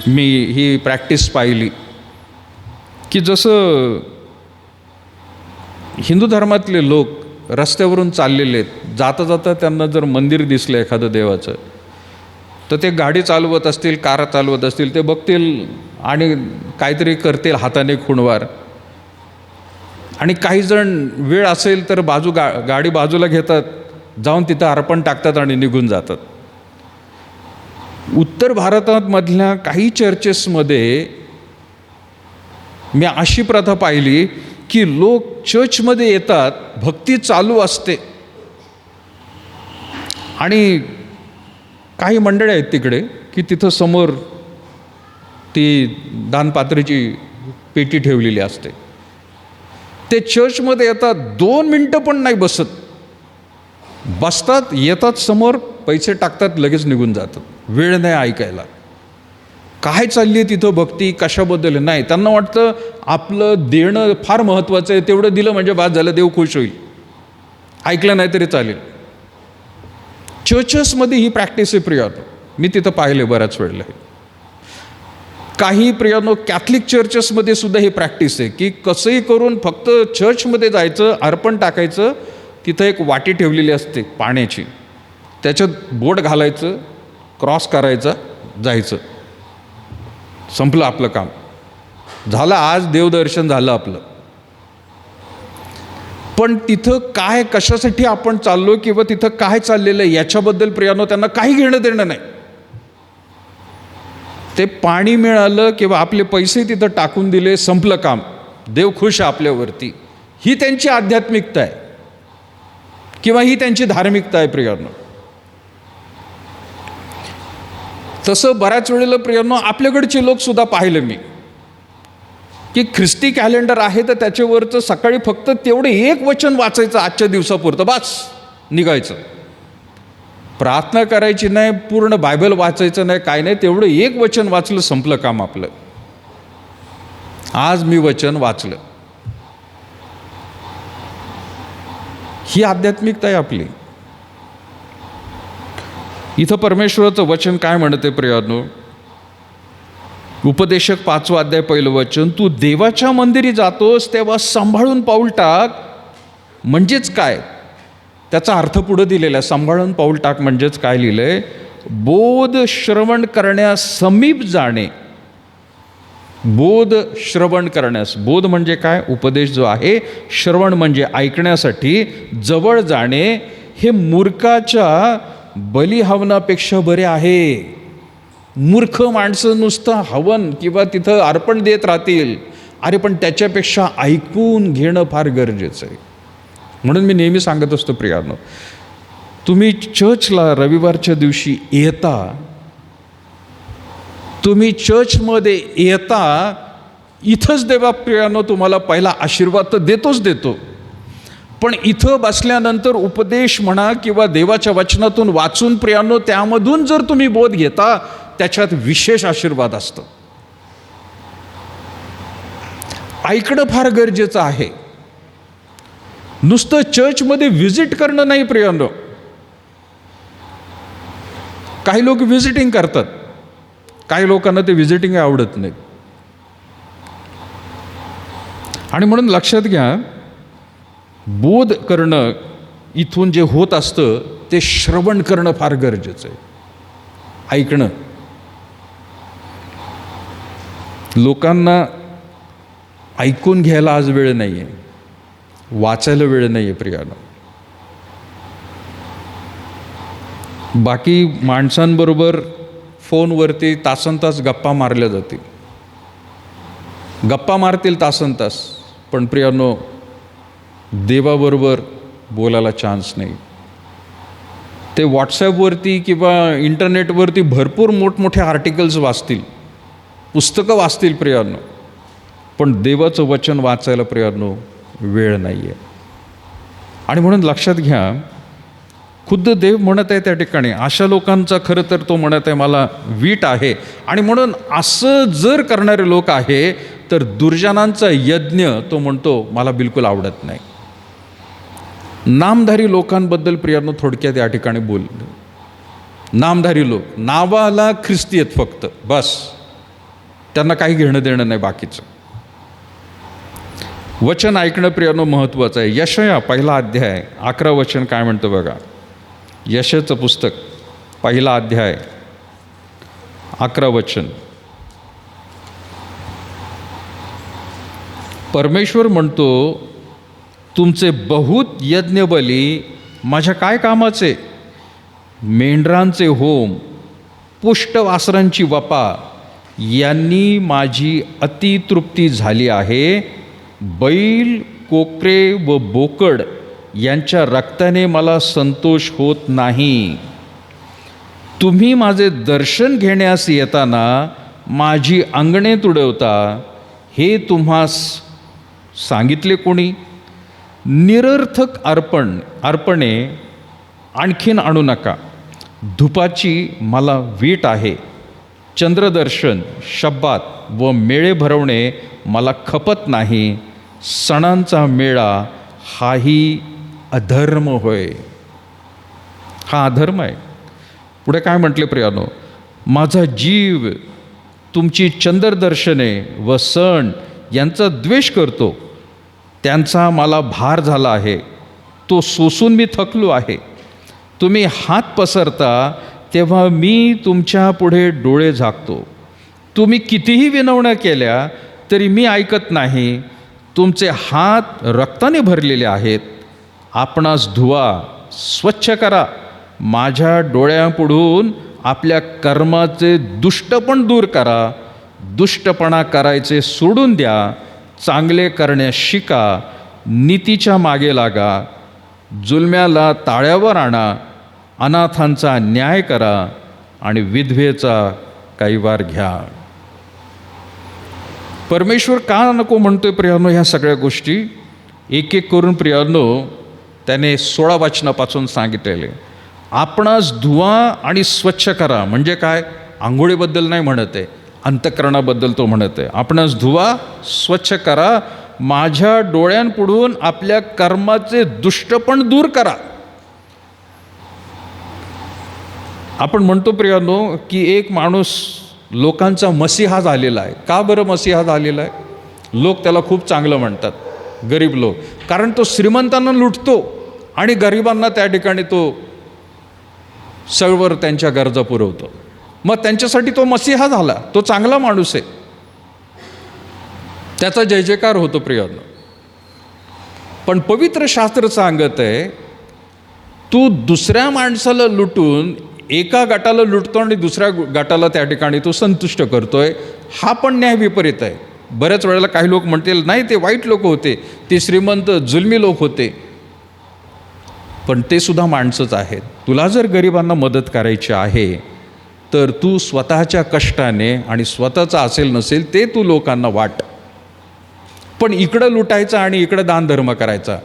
मी ही प्रॅक्टिस पाहिली की जसं हिंदू धर्मातले लोक रस्त्यावरून चाललेले आहेत, जाता जाता त्यांना जर मंदिर दिसलं एखादं देवाचं, तर ते गाडी चालवत असतील, कार चालवत असतील, ते बघतील आणि काहीतरी करतील हाताने खुणवार. आणि काही जण वेळ असेल तर गाडी बाजूला घेतात, जाऊन तिथं अर्पण टाकतात आणि निघून जातात. उत्तर भारतामधल्या काही चर्चेसमध्ये मी अशी प्रथा पाहिली की लोक चर्चमध्ये येतात, भक्ती चालू असते, आणि काही मंडळी आहेत तिकडे की तिथं समोर ती दानपात्रीची पेटी ठेवलेली असते. ते चर्चमध्ये येतात, 2 मिनटं पण नाही बसत, बसतात, येतात समोर, पैसे टाकतात, लगेच निघून जातात. वेळ नाही ऐकायला काय चालली आहे तिथं भक्ती, कशाबद्दल नाही. त्यांना वाटतं आपलं देणं फार महत्त्वाचं आहे, तेवढं दिलं म्हणजे बाद झालं, देव खुश होईल, ऐकलं नाही तरी चालेल. चर्चेसमध्ये ही प्रॅक्टिस आहे प्रियानो, मी तिथं पाहिले बऱ्याच वेळेला. काही प्रियानो कॅथलिक चर्चेसमध्ये सुद्धा ही प्रॅक्टिस आहे की कसंही करून फक्त चर्चमध्ये जायचं, अर्पण टाकायचं, तिथं एक वाटी ठेवलेली असते पाण्याची, त्याच्यात बोट घालायचं, क्रॉस करायचा, जायचं, संपलं आपलं काम, झालं, आज देवदर्शन झालं आपलं. पण तिथं काय, कशासाठी आपण चाललो किंवा तिथं काय चाललेलं आहे याच्याबद्दल प्रियानो त्यांना काही घेणं देणं नाही. ते पाणी मिळालं किंवा आपले पैसे तिथं टाकून दिले, संपलं काम, देव खुश आहे आपल्यावरती. ही त्यांची आध्यात्मिकता आहे किंवा ही त्यांची धार्मिकता आहे प्रियानो. तसं बऱ्याच वेळेला प्रियानो आपल्याकडचे लोक सुद्धा पाहिले मी की ख्रिस्ती कॅलेंडर आहे तर त्याच्यावरचं सकाळी फक्त तेवढं एक वचन वाचायचं आजच्या दिवसापुरतं, बस निघायचं. प्रार्थना करायची नाही, पूर्ण बायबल वाचायचं नाही, काय नाही, तेवढं एक वचन वाचलं, संपलं काम आपलं. आज मी वचन वाचलं, ही आध्यात्मिकता आहे आपली. इथं परमेश्वराचं वचन काय म्हणते प्रियानो, उपदेशक 5वा अध्याय 1 वचन, तू देवाच्या मंदिरी जातोस तेव्हा सांभाळून पाऊल टाक. म्हणजेच काय, त्याचा अर्थ पुढे दिलेला आहे. सांभाळून पाऊल टाक म्हणजेच काय लिहिलंय, बोध श्रवण करण्यास समीप जाणे. बोध श्रवण करण्यास, बोध म्हणजे काय, उपदेश जो आहे, श्रवण म्हणजे ऐकण्यासाठी जवळ जाणे. हे मूर्खाच्या बली हवनापेक्षा बरे आहे. मूर्ख माणसं नुसतं हवन किंवा तिथं अर्पण देत राहतील, अरे पण त्याच्यापेक्षा ऐकून घेणं फार गरजेचं आहे. म्हणून मी नेहमी सांगत असतो प्रियानो, तुम्ही चर्चला रविवारच्या दिवशी येता, तुम्ही चर्चमध्ये येता, इथंच देवा प्रियानो तुम्हाला पहिला आशीर्वाद तर देतोच देतो, पण इथं बसल्यानंतर उपदेश म्हणा किंवा देवाच्या वचनातून वाचून प्रियानो त्यामधून जर तुम्ही बोध घेता, त्याच्यात विशेष आशीर्वाद असतं. ऐकणं फार गरजेचं आहे. नुसतं चर्चमध्ये व्हिजिट करणं नाही प्रियानो. काही लोक व्हिजिटिंग करतात, काही लोकांना ते व्हिजिटिंग आवडत नाही. आणि म्हणून लक्षात घ्या, बोध करणं इथून जे होत असतं ते श्रवण करणं फार गरजेचं आहे. ऐकणं. लोकांना ऐकून घ्यायला आज वेळ नाही आहे, वाचायला वेळ नाही आहे प्रियानो. बाकी माणसांबरोबर फोनवरती तासनतास गप्पा मारल्या जातील, गप्पा मारतील तासनतास, पण प्रियानो देवाबरोबर बोलायला चान्स नाही. ते व्हॉट्सॲपवरती किंवा इंटरनेटवरती भरपूर मोठमोठे आर्टिकल्स वाचतील, पुस्तकं वाचतील प्रियांनो, पण देवाचं वचन वाचायला प्रियांनो वेळ नाही आहे. आणि म्हणून लक्षात घ्या, खुद्द देव म्हणत आहे त्या ठिकाणी, अशा लोकांचा खरं तर तो म्हणत आहे मला वीट आहे. आणि म्हणून असं जर करणारे लोक आहे तर दुर्जनांचा यज्ञ तो म्हणतो मला बिलकुल आवडत नाही. नामधारी लोकांबद्दल प्रियांनो थोडक्यात या ठिकाणी बोल. नामधारी लोक नावाला ख्रिस्ती आहेत फक्त, बस, त्यांना काही घेणं देणं नाही बाकीचं. वचन ऐकणं प्रियांनो महत्त्वाचं आहे. यशया 1 अध्याय 11 वचन काय म्हणतं बघा. यशयाचं पुस्तक 1 अध्याय 11 वचन. परमेश्वर म्हणतो, तुमचे बहुत यज्ञबली माझ्या काय कामाचे? मेंढरांचे होम, पुष्टवासरांची वपा यांनी माझी अतितृप्ती झाली आहे. बैल, कोकरे व बोकड यांच्या रक्ताने मला संतोष होत नाही. तुम्ही माझे दर्शन घेण्यास येताना माझी अंगणे तुडवता, हे तुम्हास सांगितले कोणी? निरर्थक अर्पणे आणखीन आणू नका. धुपाची मला वीट आहे. चंद्रदर्शन, शब्बात व मेळे भरवणे मला खपत नाही. सणांचा मेळा हाही अधर्म होय. हा अधर्म आहे. पुढे काय म्हटले प्रियानो? माझा जीव तुमची चंद्रदर्शने व सण यांचा द्वेष करतो. त्यांचा मला भार झाला आहे, तो सोसून मी थकलो आहे. तुम्ही हात पसरता तेव्हा मी तुमच्या पुढे डोळे झाकतो. तुम्ही कितीही विनवण्या केल्या तरी मी ऐकत नाही. तुमचे हात रक्ताने भरलेले आहेत. आपणास धुवा, स्वच्छ करा. माझ्या डोळ्यापुढून आपल्या कर्माचे दुष्टपण दूर करा. दुष्टपणा करायचे सोडून द्या. चांगले करण्यास शिका. नीतीच्या मागे लागा. जुलम्याला ताळ्यावर आणा. अनाथांचा न्याय करा आणि विधवेचा कैवार घ्या. परमेश्वर का नको म्हणतोय प्रियांनो ह्या सगळ्या गोष्टी? एक एक करून प्रियांनो त्याने 16 वचनापासून सांगितलेले. आपणास धुवा आणि स्वच्छ करा म्हणजे काय? आंघोळीबद्दल नाही म्हणत आहे, अंतःकरणाबद्दल तो म्हणत आहे. आपणास धुवा, स्वच्छ करा. माझ्या डोळ्यांपुढून आपल्या कर्माचे दुष्टपण दूर करा. आपण म्हणतो प्रियांनो की एक माणूस लोकांचा मसीहा झालेला आहे. का बरं मसीहा झालेला आहे? लोक त्याला खूप चांगलं म्हणतात, गरीब लोक, कारण तो श्रीमंतांना लुटतो आणि गरिबांना त्या ठिकाणी तो सर्व त्यांच्या गरजा पुरवतो. मग त्यांच्यासाठी तो मसीहा झाला, तो चांगला माणूस आहे, त्याचा जय जयकार होतो प्रियांनो. पण पवित्र शास्त्र सांगत आहे, तू दुसऱ्या माणसाला लुटून एका गटाला लुटतो आणि दुसऱ्या गटाला त्या ठिकाणी तो संतुष्ट करतोय. हा पण न्याय विपरीत आहे. बऱ्याच वेळेला काही लोक म्हणतील नाही ते वाईट लोक होते, ते श्रीमंत जुलमी लोक होते, पण ते सुद्धा माणसंच आहेत. तुला जर गरिबांना मदत करायची आहे तर तू स्वतःच्या कष्टाने आणि स्वतःचं असेल नसेल ते तू लोकांना वाट. पण इकडं लुटायचं आणि इकडं दानधर्म करायचा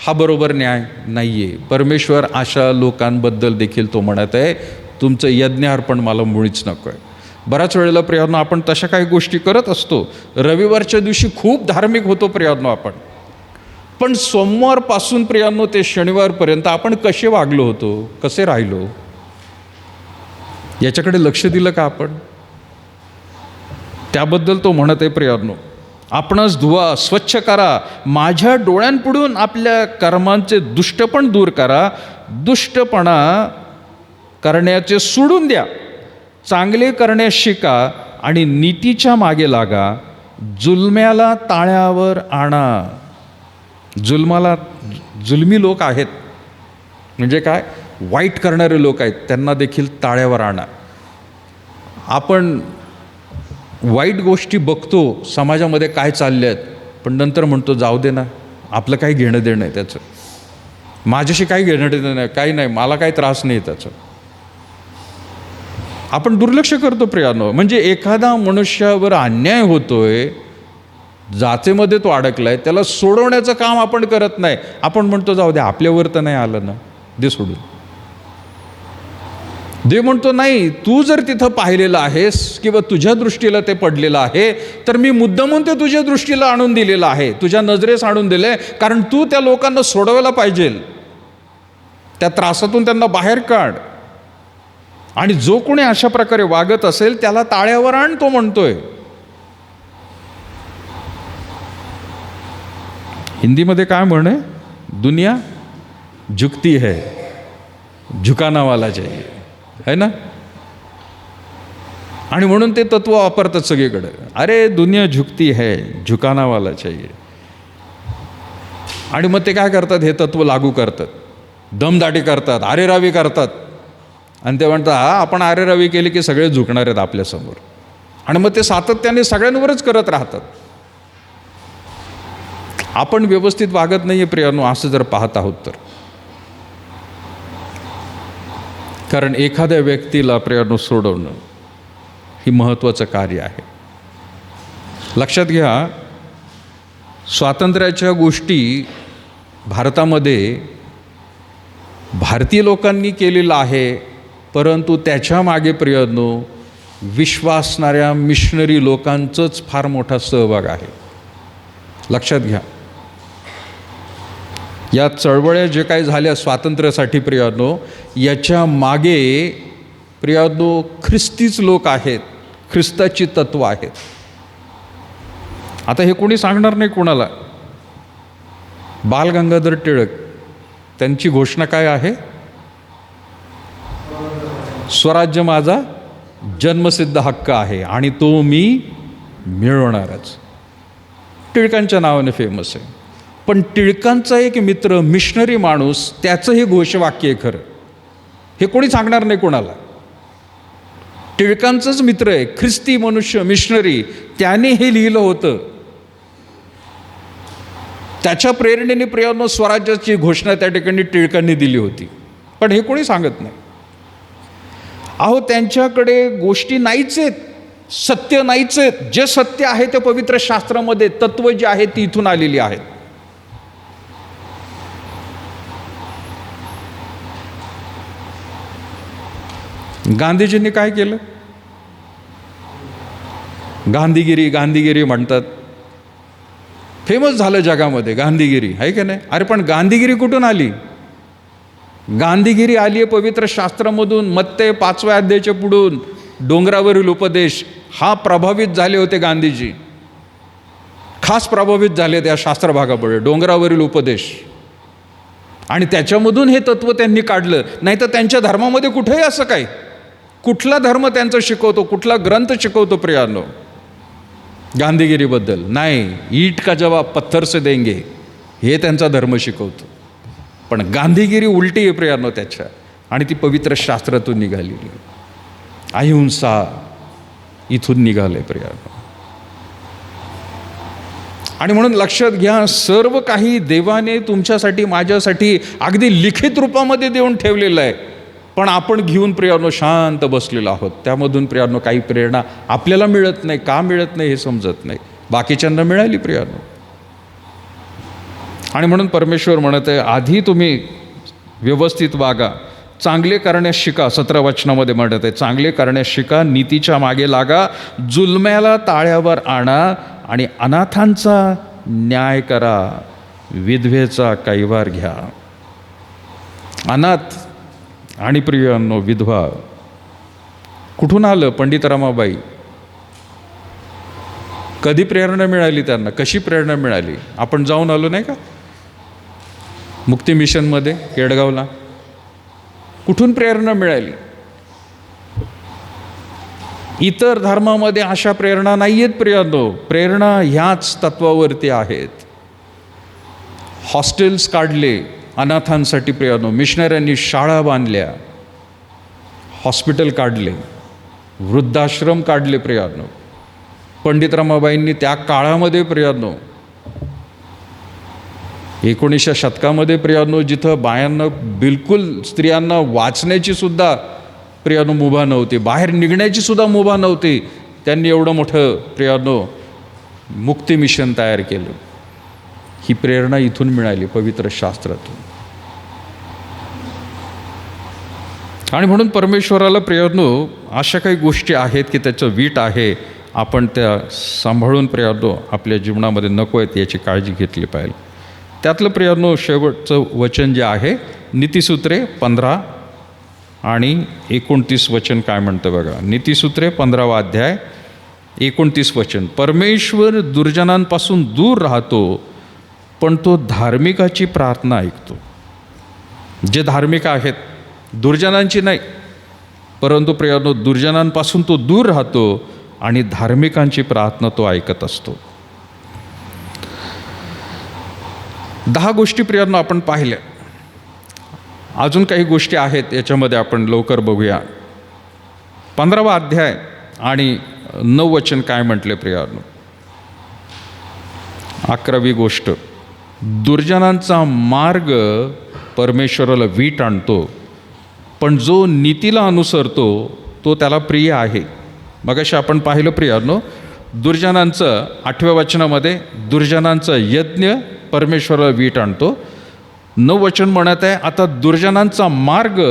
हा बरोबर न्याय नाही आहे. परमेश्वर अशा लोकांबद्दल देखील तो म्हणत आहे, तुमचं यज्ञ अर्पण मला मुळीच नको आहे. बऱ्याच वेळेला प्रियांनो आपण तशा काही गोष्टी करत असतो. रविवारच्या दिवशी खूप धार्मिक होतो प्रियांनो आपण, पण सोमवारपासून प्रियांनो ते शनिवारपर्यंत आपण कसे वागलो होतो, कसे राहिलो, याच्याकडे लक्ष दिलं का आपण? त्याबद्दल तो म्हणत आहे प्रियांनो, आपणच धुवा, स्वच्छ करा. माझ्या डोळ्यांपुढून आपल्या कर्मांचे दुष्टपण दूर करा. दुष्टपणा करण्याचे सोडून द्या. चांगले करण्यास शिका आणि नीतीच्या मागे लागा. जुलम्याला ताळ्यावर आणा. जुलमी लोक आहेत म्हणजे काय? वाईट करणारे लोक आहेत, त्यांना देखील ताळ्यावर आणा. आपण वाईट गोष्टी बघतो समाजामध्ये काय चालले आहेत, पण नंतर म्हणतो जाऊ दे ना, आपलं काही घेणं देणं आहे त्याचं. माझ्याशी काही घेणं नाही, काही नाही, मला काही त्रास नाही त्याचा. आपण दुर्लक्ष करतो प्रियानो. म्हणजे एखादा मनुष्यावर अन्याय होतोय, जाचेमध्ये तो अडकलाय, त्याला सोडवण्याचं काम आपण करत नाही. आपण म्हणतो जाऊ दे, आपल्यावर तर नाही आलं ना, दे सोडून. देव म्हणतो नाही, तू जर तिथं पाहिलेलं आहेस किंवा तुझ्या दृष्टीला ते पडलेलं आहे, तर मी मुद्दामून ते तुझ्या दृष्टीला आणून दिलेलं आहे, तुझ्या नजरेस आणून दिलं आहे, कारण तू त्या लोकांना सोडवायला पाहिजे. त्या त्रासातून त्यांना बाहेर काढ. आणि जो कोणी अशा प्रकारे वागत असेल त्याला ताळ्यावर आण, तो म्हणतोय. हिंदीमध्ये काय म्हणे, दुनिया झुकती है, झुकाना वाला चाहिए, है ना. आणि म्हणून ते तत्व वापरतात सगळीकडे. अरे दुनिया झुकती है, झुकाना वाला चाहिए. आणि मग ते काय करतात, हे तत्व लागू करतात, दमदाटी करतात, आरेरावी करतात. आणि ते म्हणतात हा आपण आरेरावी केली की सगळे झुकणार आहेत आपल्यासमोर. आणि मग ते सातत्याने सगळ्यांवरच करत राहतात. आपण व्यवस्थित वागत नाही आहे प्रियानो, असं जर पाहत आहोत तर. कारण एखाद्या व्यक्तीला प्रियानो सोडवणं ही महत्त्वाचं कार्य आहे. लक्षात घ्या, स्वातंत्र्याच्या गोष्टी भारतामध्ये भारतीय लोकांनी केलेलं आहे, परंतु त्याच्या मागे प्रियानो विश्वासणाऱ्या मिशनरी लोकांचंच फार मोठा सहभाग आहे. लक्षात घ्या, या चळवळ्या जे काही झाल्या स्वातंत्र्यासाठी प्रियानो, याच्या मागे प्रियानो ख्रिस्तीच लोक आहेत, ख्रिस्ताची तत्व आहेत. आता हे कोणी सांगणार नाही कोणाला. बाल गंगाधर टिळक, त्यांची घोषणा काय आहे, स्वराज्य माझा जन्मसिद्ध हक्क आहे आणि तो मी मिळवणारच. टिळकांच्या नावाने फेमस आहे. पण टिळकांचा एक मित्र मिशनरी माणूस, त्याचं हे घोषवाक्य आहे खरं. हे कोणी सांगणार नाही कोणाला. टिळकांचंच मित्र आहे, ख्रिस्ती मनुष्य, मिशनरी, त्याने हे लिहिलं होतं. त्याच्या प्रेरणेने प्रियानो स्वराज्याची घोषणा त्या ठिकाणी टिळकांनी दिली होती. पण हे कोणी सांगत नाही. अहो, त्यांच्याकडे गोष्टी नाहीच आहेत, सत्य नाहीच आहेत. जे सत्य आहे ते पवित्र शास्त्रामध्ये, तत्व जी आहेत ती इथून आलेली आहेत. गांधीजींनी काय केलं, गांधीगिरी गांधीगिरी म्हणतात, फेमस झालं जगामध्ये गांधीगिरी, आहे की नाही. अरे पण गांधीगिरी कुठून आली, गांधीगिरी आली आहे पवित्र शास्त्रामधून. मत्ते 5व्या अध्यायाच्या पुढून डोंगरावरील उपदेश, हा प्रभावित झाले होते गांधीजी, खास प्रभावित झाले त्या शास्त्रभागापुढे, डोंगरावरील उपदेश. आणि त्याच्यामधून हे तत्व त्यांनी काढलं. नाही तर त्यांच्या धर्मामध्ये कुठेही असं काय, कुठला धर्म त्यांचं शिकवतो, कुठला ग्रंथ शिकवतो प्रियानो गांधीगिरीबद्दल? नाही. ईट का जवाब पत्थर से देंगे, हे त्यांचा धर्म शिकवतो. पण गांधीगिरी उलटी आहे प्रियानो त्याच्या, आणि ती पवित्र शास्त्रातून निघालेली. अहिंसा इथून निघाले प्रियानो. आणि म्हणून लक्षात घ्या, सर्व काही देवाने तुमच्यासाठी, माझ्यासाठी अगदी लिखित रूपामध्ये देऊन ठेवलेलं आहे. पण आपण घेऊन प्रियानो शांत बसलेलो आहोत. त्यामधून प्रियानो काही प्रेरणा आपल्याला मिळत नाही. का मिळत नाही हे समजत नाही. बाकीच्यांना मिळाली प्रियानो. आणि म्हणून परमेश्वर म्हणत आहे, आधी तुम्ही व्यवस्थित वागा, चांगले करण्यास शिका. 17 वचनामध्ये म्हणत आहे, चांगले करण्यास शिका, नीतीच्या मागे लागा, जुलम्याला ताळ्यावर आणा आणि अनाथांचा न्याय करा, विधवेचा कैवार घ्या. अनाथ आणि प्रियांनो विधवा कुठून आलं? पंडित रमाबाई. कधी प्रेरणा मिळाली त्यांना? कशी प्रेरणा मिळाली? आपण जाऊन आलो नाही का मुक्ती मिशनमध्ये केडगावला? कुठून प्रेरणा मिळाली? इतर धर्मामध्ये अशा प्रेरणा नाही आहेत प्रियांनो. प्रेरणा ह्याच तत्वावरती आहेत. हॉस्टेल्स काढले अनाथांसाठी प्रियांनो, मिशनऱ्यांनी शाळा बांधल्या, हॉस्पिटल काढले, वृद्धाश्रम काढले प्रियांनो. पंडित रमाबाईंनी त्या काळामध्ये प्रियांनो 1900 शतकामध्ये प्रियानो जिथं बायांना बिलकुल स्त्रियांना वाचण्याची सुद्धा प्रियानो मुभा नव्हती, बाहेर निघण्याची सुद्धा मुभा नव्हती, त्यांनी एवढं मोठं प्रियानो मुक्ती मिशन तयार केलं. ही प्रेरणा इथून मिळाली, पवित्र शास्त्रातून. आणि म्हणून परमेश्वराला प्रियानो अशा काही गोष्टी आहेत की त्याचं वीट आहे, आपण त्या सांभाळून प्रियानो आपल्या जीवनामध्ये नको आहेत याची काळजी घेतली पाहिजे. त्यातलं प्रियानो शेवटचं वचन जे आहे, नीतिसूत्रे 15 आणि 29 वचन काय म्हणतं बघा. नीतिसूत्रे 15वा अध्याय 29 वचन. परमेश्वर दुर्जनांपासून दूर राहतो, पण तो धार्मिकाची प्रार्थना ऐकतो. जे धार्मिक आहेत, दुर्जनांची नाही, परंतु प्रियानो दुर्जनांपासून तो दूर राहतो आणि धार्मिकांची प्रार्थना तो ऐकत असतो. 10 गोष्टी प्रियानो आपण पाहिल्या. अजून काही गोष्टी आहेत याच्यामध्ये, आपण लवकर बघूया. 15वा अध्याय आणि 9 वचन काय म्हटले प्रियानो. 11वी गोष्ट, दुर्जनांचा मार्ग परमेश्वराला वीट आणतो, पण जो नीतीला अनुसरतो तो त्याला प्रिय आहे. मगाशी आपण पाहिलं प्रियानो, दुर्जनांचं 8व्या वचनामध्ये दुर्जनांचं यज्ञ परमेश्वराला वीट आणतो. 9 वचन म्हणत आहे, आता दुर्जनांचा मार्ग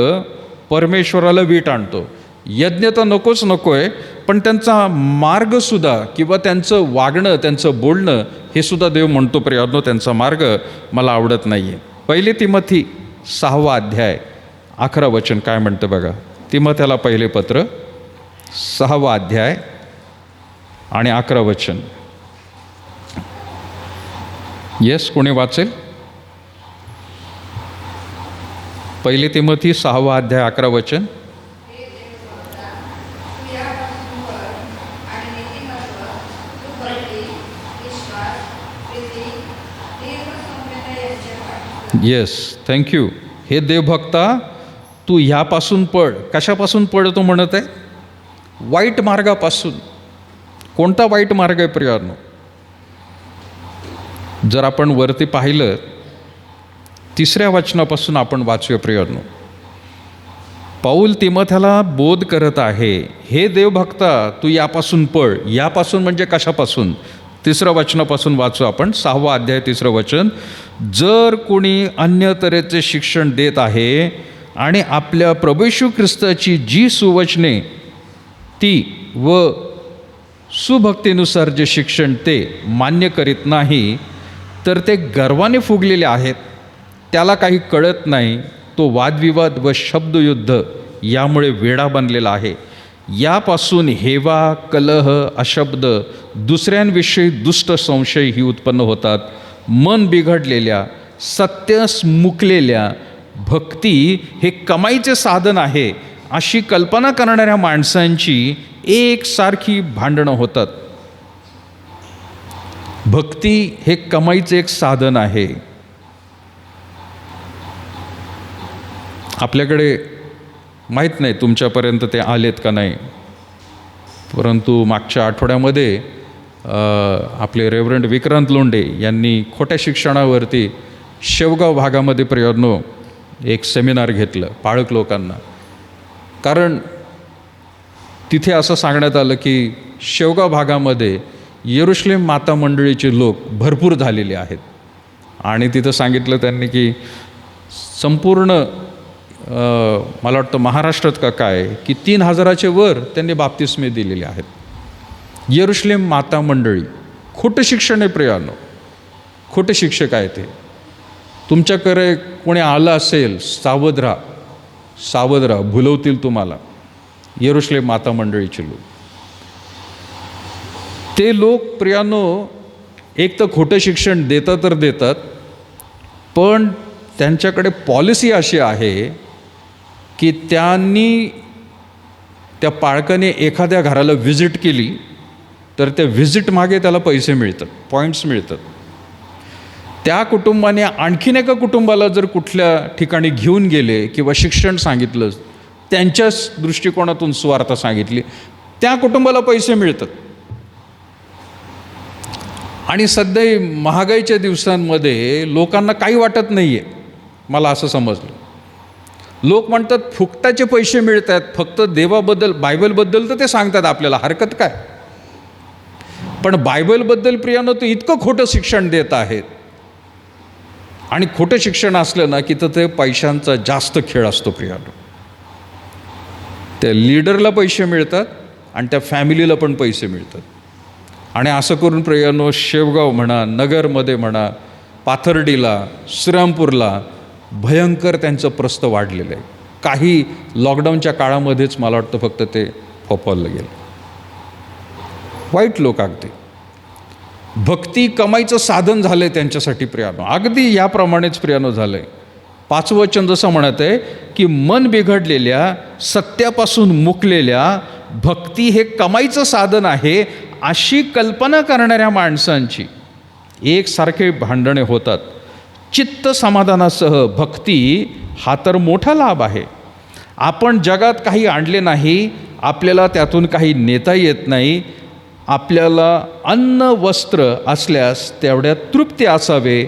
परमेश्वराला वीट आणतो. यज्ञ तर नकोच नको आहे, पण त्यांचा मार्गसुद्धा किंवा त्यांचं वागणं, त्यांचं बोलणं हे सुद्धा देव म्हणतो प्रियानो त्यांचा मार्ग मला आवडत नाही आहे. 1 तिमोथी 6वा अध्याय 11 वचन काय म्हणतं बघा. तिमोथ्याला पहिले पत्र 6वा अध्याय आणि 11 वचन. येस, कोणी वाचेल? 1 तिमोथी 6वा अध्याय 11 वचन. Yes, thank you. हे देवभक्ता, तू ह्यापासून पळ. कशापासून पळ तो म्हणत आहे? वाईट मार्गापासून. कोणता वाईट मार्ग आहे प्रियानो? जर आपण वरती पाहिलं 3ऱ्या वचनापासून आपण वाचूया प्रियानो. पाऊल तिमोथ्याला बोध करत आहे, हे देवभक्ता तू यापासून पळ. यापासून म्हणजे कशापासून? 3ऱ्या वचनापासून वाचू आपण. 6वा अध्याय 3रं वचन. जर कोणी अन्य तऱ्हेचे शिक्षण देत आहे आणि आपल्या प्रभू येशू ख्रिस्ताची जी सुवचने ती व सुभक्तीनुसार जे शिक्षण ते मान्य करीत नाही, तर ते गर्वाने फुगलेले आहेत, त्याला काही कळत नाही, तो वादविवाद व शब्दयुद्ध यामुळे वेडा बनलेला आहे. यापासून हेवा, कलह, अशब्द, दुसऱ्यांविषयी दुष्ट संशय ही उत्पन्न होतात. मन बिघडलेल्या, सत्यास मुकलेल्या, भक्ती हे कमाईचे साधन आहे अशी कल्पना करणाऱ्या माणसांची एकसारखी भांडणं होतात. भक्ती हे कमाईचे एक साधन आहे. आपल्याकडे माहीत नाही तुमच्यापर्यंत ते आलेत का नाही, परंतु मागच्या आठवड्यामध्ये आपले रेव्हरंड विक्रांत लोंढे यांनी खोट्या शिक्षणावरती शेवगाव भागामध्ये प्रियानो एक सेमिनार घेतलं पाळक लोकांना. कारण तिथे असं सांगण्यात आलं की शेवगाव भागामध्ये येरुशलेम माता मंडळीचे लोक भरपूर झालेले आहेत. आणि तिथं सांगितलं त्यांनी की संपूर्ण मला वाटतं महाराष्ट्रात का काय की 3000च्या वर त्यांनी बाप्तिस्मे दिलेले आहेत. येरुशलेम माता मंडळी. खोटं शिक्षण आहे प्रियानो, खोटे शिक्षक आहे ते. तुमच्याकडे कोणी आलं असेल, सावध राहा, सावध राहा, भुलवतील तुम्हाला. येरुशलेम माता मंडळीचे लोक, ते लोक प्रियानो एक तर खोटं शिक्षण देतात तर देतात, पण त्यांच्याकडे पॉलिसी अशी आहे की त्यांनी त्या पाळकाने एखाद्या घराला व्हिजिट केली तर त्या व्हिजिट मागे त्याला पैसे मिळतात, पॉईंट्स मिळतात. त्या कुटुंबाने आणखीन एका कुटुंबाला जर कुठल्या ठिकाणी घेऊन गेले किंवा शिक्षण सांगितलं, त्यांच्याच दृष्टिकोनातून सुवार्ता सांगितली, त्या कुटुंबाला पैसे मिळतात. आणि सध्या महागाईच्या दिवसांमध्ये लोकांना काही वाटत नाही आहे. मला असं समजलं, लोक म्हणतात फुकटाचे पैसे मिळत आहेत, फक्त देवाबद्दल बायबलबद्दल तर ते सांगतात आपल्याला, हरकत काय. पण बायबलबद्दल प्रियानो ते इतकं खोटं शिक्षण देत आहेत. आणि खोटं शिक्षण असलं ना की तर ते पैशांचा जास्त खेळ असतो प्रियानो. त्या लीडरला पैसे मिळतात आणि त्या फॅमिलीला पण पैसे मिळतात. आणि असं करून प्रियानो शेवगाव म्हणा, नगरमध्ये म्हणा, पाथर्डीला, श्रीरामपूरला भयंकर त्यांचं प्रस्थ वाढलेलं आहे. काही लॉकडाऊनच्या काळामध्येच मला वाटतं फक्त ते फोफावलं गेलं. वाईट लोक अगदी भक्ती कमाईचं साधन झालं आहे त्यांच्यासाठी प्रियानो. अगदी याप्रमाणेच प्रियानो झालं आहे. 5वं वचन जसं म्हणत आहे की मन बिघडलेल्या, सत्यापासून मुकलेल्या, भक्ती हे कमाईचं साधन आहे अशी कल्पना करणाऱ्या माणसांची एकसारखे भांडणे होतात. चित्त समाधानासह भक्ती हा तर मोठा लाभ आहे. आपण जगात काही आणले नाही, आपल्याला त्यातून काही नेता येत नाही. आपल्याला अन्न वस्त्र असल्यास तेवढ्यात तृप्ती असावे.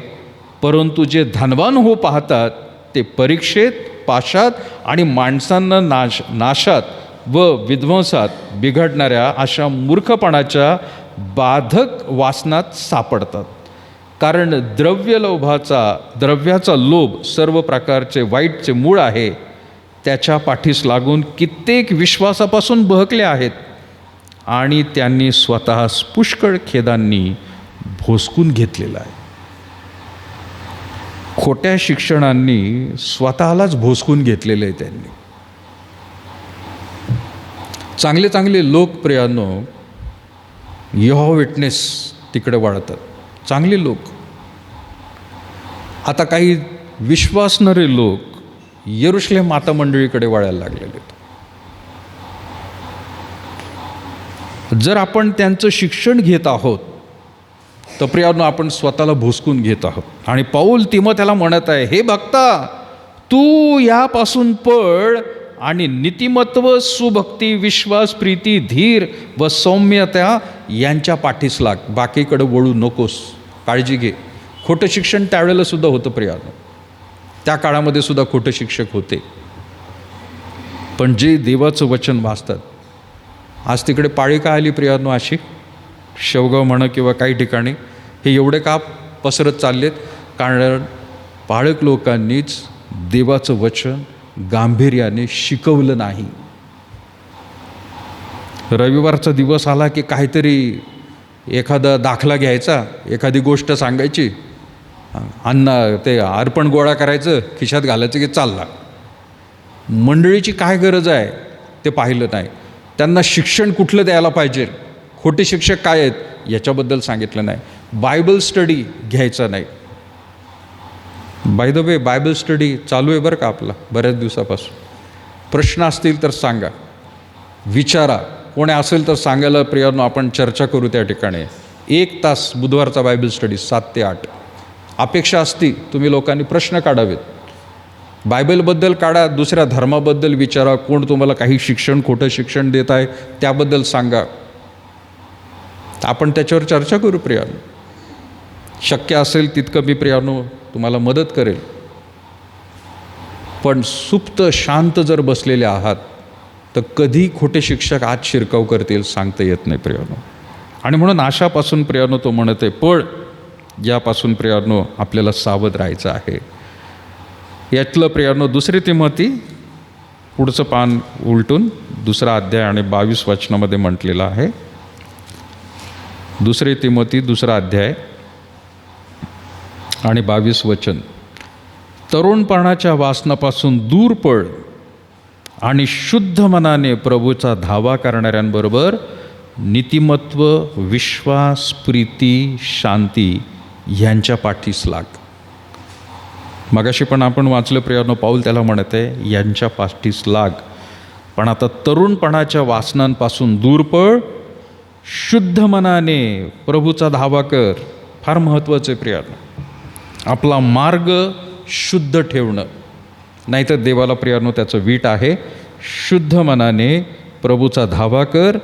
परंतु जे धनवान हो पाहतात ते परीक्षेत, पाशात आणि माणसांना नाशात व विध्वंसात बिघडणाऱ्या अशा मूर्खपणाच्या बाधक वासनात सापडतात. कारण द्रव्याचा लोभ सर्व प्रकारचे वाईटचे मूळ आहे. त्याच्या पाठीस लागून कित्येक विश्वासापासून बहकले आहेत आणि त्यांनी स्वतःस पुष्कळ खेदांनी भोसकून घेतलेला आहे. खोट्या शिक्षणांनी स्वतःलाच भोसकून घेतलेले आहे त्यांनी. चांगले चांगले लोक प्रियानो यहोवा विटनेस तिकडे वाढतात. चांगले लोक. आता काही विश्वासणारे लोक यरुशलेम माता मंडळीकडे वळायला लागलेले आहेत. जर आपण त्यांचं शिक्षण घेत आहोत तर प्रियानो आपण स्वतःला भोसकून घेत आहोत. आणि पौल तिमोथेला म्हणत आहे, हे भक्ता, तू यापासून पळ आणि नीतिमत्व, सुभक्ती, विश्वास, प्रीती, धीर व सौम्यता यांच्या पाठीस लाग. बाकीकडे वळू नकोस. काळजी घे. खोटं शिक्षण त्यावेळेला सुद्धा होतं प्रियानो. त्या काळामध्ये सुद्धा खोटं शिक्षक होते. पण जे देवाचं वचन वाचतात, आज तिकडे पाळी का आली प्रियानो अशी, शेवगाव म्हणा किंवा काही ठिकाणी हे एवढे का पसरत चाललेत? कारण पाळक लोकांनीच देवाचं वचन गांभीर्याने शिकवलं नाही. रविवारचा दिवस आला की काहीतरी एखादा दाखला घ्यायचा, एखादी गोष्ट सांगायची, ते अर्पण गोळा करायचं, खिशात घालायचं की चालला. मंडळीची काय गरज आहे ते पाहिलं नाही. त्यांना शिक्षण कुठलं द्यायला पाहिजे, खोटे शिक्षक काय आहेत याच्याबद्दल सांगितलं नाही. बायबल स्टडी घ्यायचा नाही. By the way Bible study चालू आहे बरं का आपला बऱ्याच दिवसापासून. प्रश्न असतील तर सांगा, विचारा. कोणी असेल तर सांगायला प्रियानो आपण चर्चा करू त्या ठिकाणी. 1 तास बुधवारचा बायबल स्टडी 7 ते 8. अपेक्षा असती तुम्ही लोकांनी प्रश्न काढावेत. बायबलबद्दल काढा, दुसऱ्या धर्माबद्दल विचारा. कोण तुम्हाला काही शिक्षण, खोटं शिक्षण देत आहे त्याबद्दल सांगा. आपण त्याच्यावर चर्चा करू प्रियानो. शक्य असेल तितकं मी प्रियानो तुम्हाला मदत करेल. पण सुप्त शांत जर बसलेले आहात तर कधी खोटे शिक्षक आत शिरकाव करतील सांगता येत नाही प्रियानो. आणि म्हणून आशापासून प्रियानो तो म्हणत आहे, पळ. यापासून प्रियानो आपल्याला सावध राहायचं आहे. यातलं प्रियानो 2 तिमोथी पुढचं पान उलटून 2 अध्याय आणि 22 वचनामध्ये म्हटलेलं आहे. 2 तिमोथी 2 अध्याय आणि 22 वचन. तरुणपणाच्या वासनापासून दूर पळ आणि शुद्ध मनाने प्रभूचा धावा करणाऱ्यांबरोबर नीतिमत्व, विश्वास, प्रीती, शांती ह्यांच्या पाठीस लाग. मगाशी पण आपण वाचलं प्रियानो, पाऊल त्याला म्हणत आहे यांच्या पाठीस लाग. पण आता तरुणपणाच्या वासनांपासून दूर पळ, शुद्ध मनाने प्रभूचा धावा कर. फार महत्त्वाचं आहे प्रियानो. आपला मार्ग शुद्ध ठेवणं, नाहीतर देवाला प्रियानो त्याचं वीट आहे. शुद्ध मनाने प्रभूचा धावा कर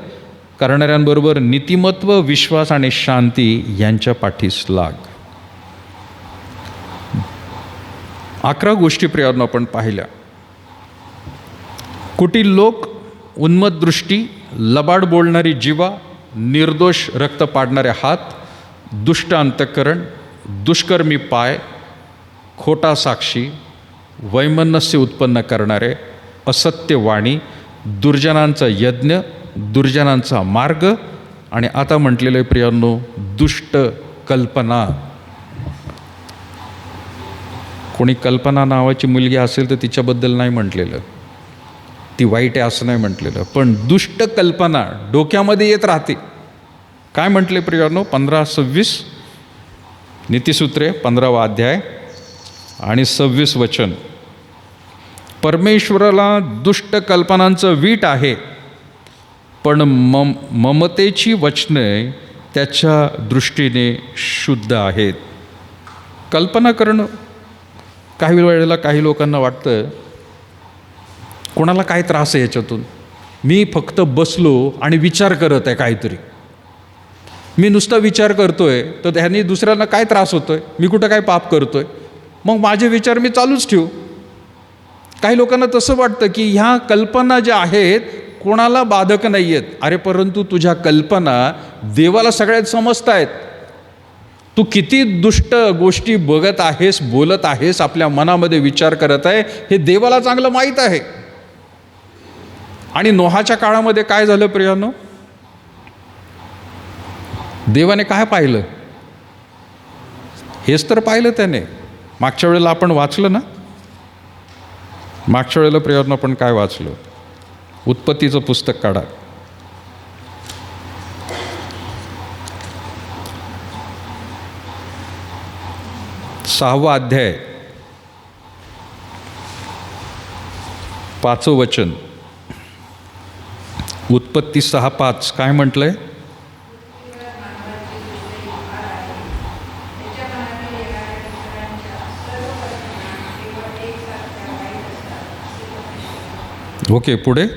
करणाऱ्यांबरोबर नीतिमत्व, विश्वास आणि शांती यांच्या पाठीस लाग. 11 गोष्टी प्रियानो आपण पाहिल्या. कुटील लोक, उन्मत्त दृष्टी, लबाड बोलणारी जिवा, निर्दोष रक्त पाडणारे हात, दुष्ट अंतःकरण, दुष्कर्मी पाय, खोटा साक्षी, वैमनस्य उत्पन्न करणारे, असत्य वाणी, दुर्जनांचा यज्ञ, दुर्जनांचा मार्ग आणि आता म्हटलेलं आहे प्रियांनो, दुष्ट कल्पना. कोणी कल्पना नावाची मुलगी असेल तर तिच्याबद्दल नाही म्हटलेलं, ती वाईट आहे असं नाही म्हटलेलं, पण दुष्ट कल्पना डोक्यामध्ये येत राहते. काय म्हटले प्रियांनो? 15-26 नीतिसूत्रे 15वा अध्याय आणि 26 वचन. परमेश्वराला दुष्ट कल्पनांचं वीट आहे, पण ममतेची वचने त्याच्या दृष्टीने शुद्ध आहेत. कल्पना करणं, काही वेळेला काही लोकांना वाटतं कोणाला काय त्रास आहे याच्यातून, मी फक्त बसलो आणि विचार करत आहे काहीतरी, मी नुसता विचार करतोय तर ह्यांनी दुसऱ्यांना काय त्रास होतोय, मी कुठं काय पाप करतोय, मग माझे विचार मी चालूच ठेवू. काही लोकांना तसं वाटतं की ह्या कल्पना ज्या आहेत कोणाला बाधक नाही आहेत. अरे परंतु तुझ्या कल्पना देवाला सगळ्यात समजत आहेत. तू किती दुष्ट गोष्टी बघत आहेस, बोलत आहेस, आपल्या मनामध्ये विचार करत आहे, हे देवाला चांगलं माहीत आहे. आणि नोहाच्या काळामध्ये काय झालं प्रियांनो? देवाने काय पाहिलं? हेच तर पाहिलं त्याने. मागच्या वेळेला आपण वाचलं ना, मागच्या वेळेला प्रियांनो आपण काय वाचलं? उत्पत्तीचं पुस्तक काढा. सहावा अध्याय 5वं वचन. उत्पत्ती 6:5 काय म्हटलंय? ओके, पुढे.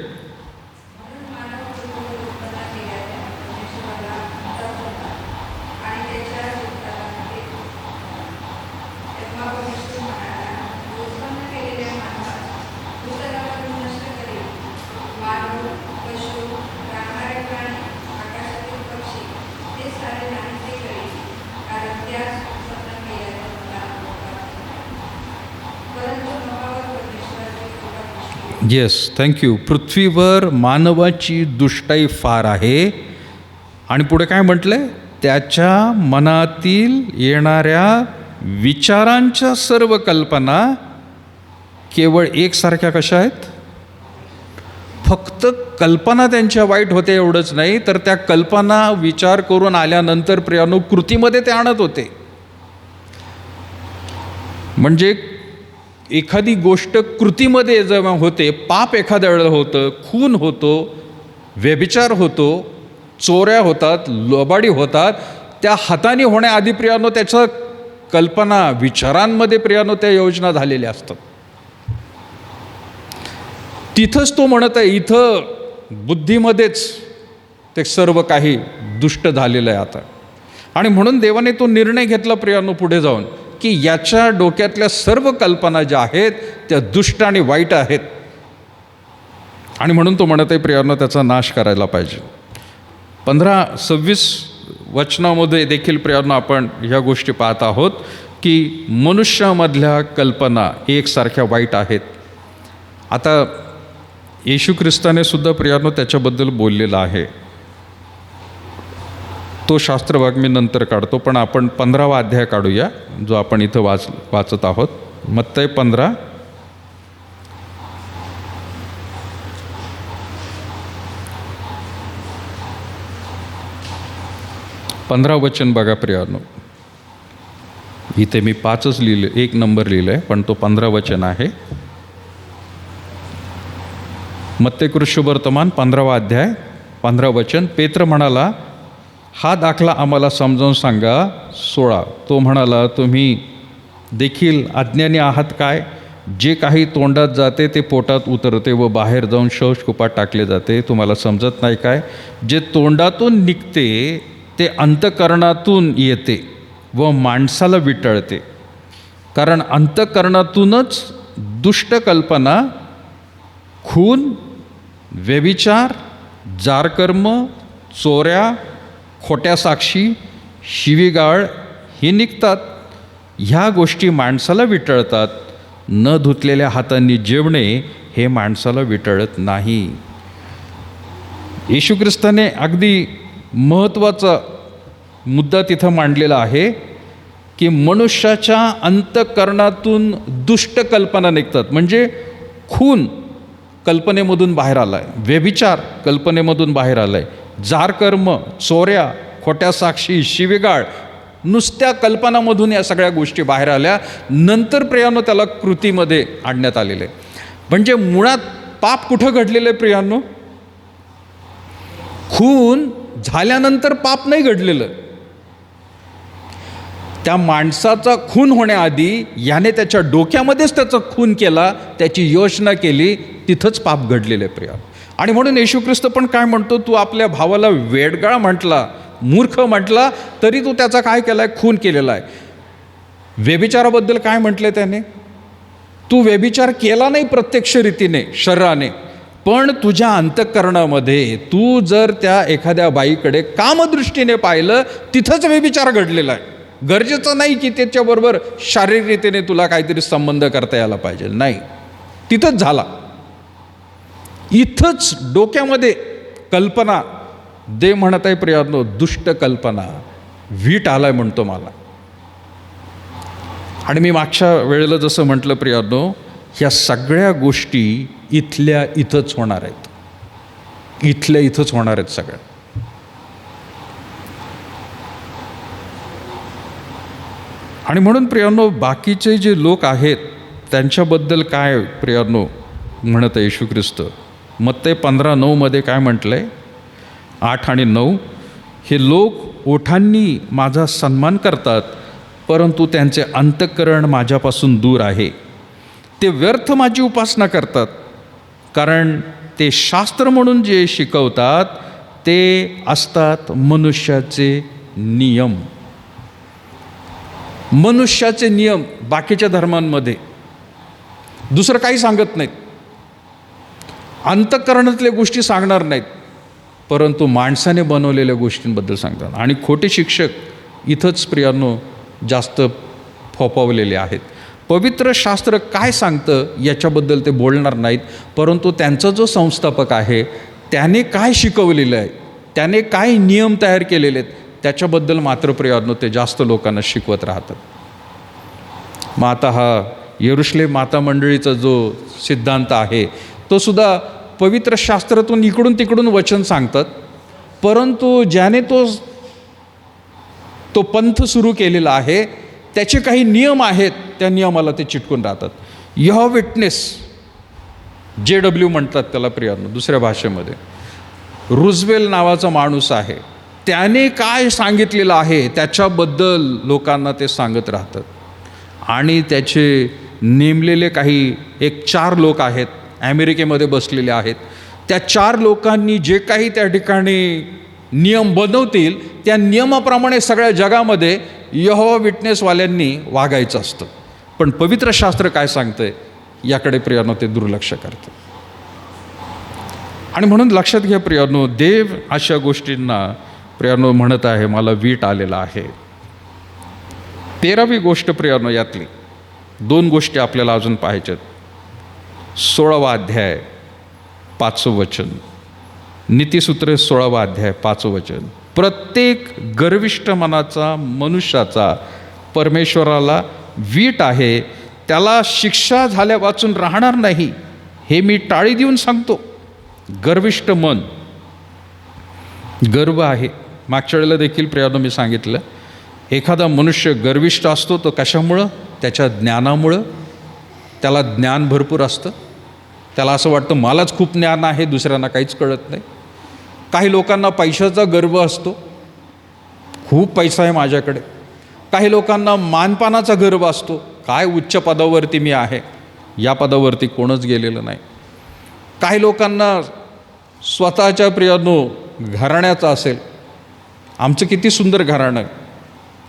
Yes, thank you. पृथ्वीवर मानवाची दुष्टाई फार आहे. आणि पुढे काय म्हटलंय? त्याच्या मनातील येणाऱ्या विचारांच्या सर्व कल्पना केवळ एकसारख्या कशा आहेत? फक्त कल्पना त्यांच्या वाईट होते एवढंच नाही, तर त्या कल्पना विचार करून आल्यानंतर प्रियानो कृतीमध्ये ते आणत होते. म्हणजे एखादी गोष्ट कृतीमध्ये जेव्हा होते, पाप एखाद्या वेळेला होतं, खून होतो, व्यभिचार होतो, चोऱ्या होतात, लबाडी होतात, त्या हाताने होण्याआधी प्रियानो त्याचं कल्पना, विचारांमध्ये प्रियानो त्या योजना झालेल्या असतात. तिथंच तो म्हणत आहे, इथं बुद्धीमध्येच ते सर्व काही दुष्ट झालेलं आहे आता. आणि म्हणून देवाने तो निर्णय घेतला प्रियानो पुढे जाऊन की याच्या डोक्यातल्या सर्व कल्पना ज्या आहेत त्या दुष्ट आणि वाईट आहेत. आणि म्हणून तो म्हणत आहे प्रियानो त्याचा नाश करायला पाहिजे. 15-26 वचनामध्ये देखील प्रियानो आपण ह्या गोष्टी पाहत आहोत की मनुष्यामधल्या कल्पना एकसारख्या वाईट आहेत. आता येशू ख्रिस्ताने सुद्धा प्रियानो त्याच्याबद्दल बोललेला आहे. तो शास्त्रभाग मी नंतर काढतो, पण आपण 15वा अध्याय काढूया जो आपण इथं वाचत आहोत. मत्तई 15 वचन बघा प्रियानो. इथे मी 5च लिहिले, 1 नंबर लिहिलं आहे, पण तो 15 वचन आहे. मत्तई शुभवर्तमान 15वा अध्याय 15 वचन. पेत्र म्हणाला, हा दाखला आम्हाला समजावून सांगा. 16 तो म्हणाला, तुम्ही देखील अज्ञानी आहात काय? जे काही तोंडात जाते ते पोटात उतरते व बाहेर जाऊन शौचकुपात टाकले जाते. तुम्हाला समजत नाही काय? जे तोंडातून निघते ते अंतःकरणातून येते व माणसाला विटळते. कारण अंतःकरणातूनच दुष्ट कल्पना, खून, व्यभिचार, जारकर्म, चोऱ्या, खोट्या साक्षी, शिवीगाळ हे निघतात. ह्या गोष्टी माणसाला विटळतात. न धुतलेल्या हातांनी जेवणे हे माणसाला विटळत नाही. येशू ख्रिस्ताने अगदी महत्त्वाचा मुद्दा तिथं मांडलेला आहे की मनुष्याच्या अंतःकरणातून दुष्ट कल्पना निघतात. म्हणजे खून कल्पनेमधून बाहेर आला आहे, व्यभिचार कल्पनेमधून बाहेर आला आहे, जारकर्म, चोऱ्या, खोट्या साक्षी, शिवीगाळ नुसत्या कल्पनामधून या सगळ्या गोष्टी बाहेर आल्या. नंतर प्रियानो त्याला कृतीमध्ये आणण्यात आलेले. म्हणजे मुळात पाप कुठं घडलेलं आहे प्रियानो? खून झाल्यानंतर पाप नाही घडलेलं. त्या माणसाचा खून होण्याआधी याने त्याच्या डोक्यामध्येच त्याचा खून केला, त्याची योजना केली, तिथंच पाप घडलेलं आहे प्रिया. आणि म्हणून येशू ख्रिस्त पण काय म्हणतो, तू आपल्या भावाला वेडगाळ म्हटला, मूर्ख म्हटला, तरी तू त्याचा काय केला आहे? खून केलेला आहे. व्यभिचाराबद्दल काय म्हटले त्याने? तू व्यभिचार केला नाही प्रत्यक्ष रीतीने शरीराने, पण तुझ्या अंतःकरणामध्ये तू जर त्या एखाद्या बाईकडे कामदृष्टीने पाहिलं, तिथंच व्यभिचार घडलेला आहे. गरजेचं नाही की त्याच्याबरोबर शारीरिक रीतीने तुला काहीतरी संबंध करता यायला पाहिजे, नाही, तिथंच झाला. इथंच डोक्यामध्ये कल्पना, दे म्हणत आहे प्रियानो, दुष्ट कल्पना, वीट आलाय म्हणतो मला. आणि मी मागच्या वेळेला जसं म्हटलं प्रियानो, ह्या सगळ्या गोष्टी इथल्या इथंच होणार आहेत, इथल्या इथंच होणार आहेत सगळ्या. आणि म्हणून प्रियानो, बाकीचे जे लोक आहेत त्यांच्याबद्दल काय प्रियानो म्हणत आहे येशू ख्रिस्त? मत्ते 15:9 काय म्हटलं आहे? 8 आणि 9, हे लोक ओठांनी माझा सन्मान करतात, परंतु त्यांचे अंतःकरण माझ्यापासून दूर आहे. ते व्यर्थ माझी उपासना करतात, कारण ते शास्त्र म्हणून जे शिकवतात ते असतात मनुष्याचे नियम. मनुष्याचे नियम बाकीच्या धर्मांमध्ये दुसरं काही सांगत नाहीत. अंतःकरणातल्या गोष्टी सांगणार नाहीत, परंतु माणसाने बनवलेल्या गोष्टींबद्दल सांगतात. आणि खोटे शिक्षक इथंच प्रियानो जास्त फोफावलेले आहेत. पवित्र शास्त्र काय सांगतं याच्याबद्दल ते बोलणार नाहीत, परंतु त्यांचा जो संस्थापक आहे त्याने काय शिकवलेलं आहे, त्याने काय नियम तयार केलेले आहेत त्याच्याबद्दल मात्र प्रियानो ते जास्त लोकांना शिकवत राहतात. मग आता हा यरुशलेम माता मंडळीचा जो सिद्धांत आहे तो सुद्धा पवित्र शास्त्रातून इकडून तिकडून वचन सांगतात, परंतु ज्याने तो पंथ सुरू केलेला आहे त्याचे काही नियम आहेत, त्या नियमाला ते चिटकून राहतात. यहोवा विटनेस, JW म्हणतात त्याला प्रियानो दुसऱ्या भाषेमध्ये. रुझवेल नावाचा माणूस आहे, त्याने काय सांगितलेलं आहे त्याच्याबद्दल लोकांना ते सांगत राहतात. आणि त्याचे नेमलेले काही 4 लोक आहेत, अमेरिकेमध्ये बसलेले आहेत. त्या 4 लोकांनी जे काही त्या ठिकाणी नियम बनवतील त्या नियमाप्रमाणे सगळ्या जगामध्ये यहोवा विटनेसवाल्यांनी वागायचं असतं. पण पवित्र शास्त्र काय सांगतंय याकडे प्रियानो ते दुर्लक्ष करतं. आणि म्हणून लक्षात घ्या प्रियानो, देव अशा गोष्टींना प्रियानो म्हणत आहे मला वीट आलेला आहे. 13वी गोष्ट प्रियानो, यातली 2 गोष्टी आपल्याला अजून पाहायच्यात. 16वा अध्याय 5वं वचन, नीतिसूत्रे 16वा अध्याय 5वं वचन. प्रत्येक गर्विष्ठ मनाचा मनुष्याचा परमेश्वराला वीट आहे, त्याला शिक्षा झाल्या वाचून राहणार नाही, हे मी टाळी देऊन सांगतो. गर्विष्ठ मन, गर्व आहे. मागच्या वेळेला देखील प्रियानो मी सांगितलं, एखादा मनुष्य गर्विष्ठ असतो तो कशामुळं? त्याच्या ज्ञानामुळं. त्याला ज्ञान भरपूर असतं, त्याला असं वाटतं मलाच खूप ज्ञान आहे, दुसऱ्यांना काहीच कळत नाही. काही लोकांना पैशाचा गर्व असतो, खूप पैसा आहे माझ्याकडे. काही लोकांना मानपानाचा गर्व असतो, काय उच्च पदावरती मी आहे, या पदावरती कोणच गेलेलं नाही. काही लोकांना स्वतःच्या प्रियानो घराण्याचं असेल, आमचं किती सुंदर घराणं,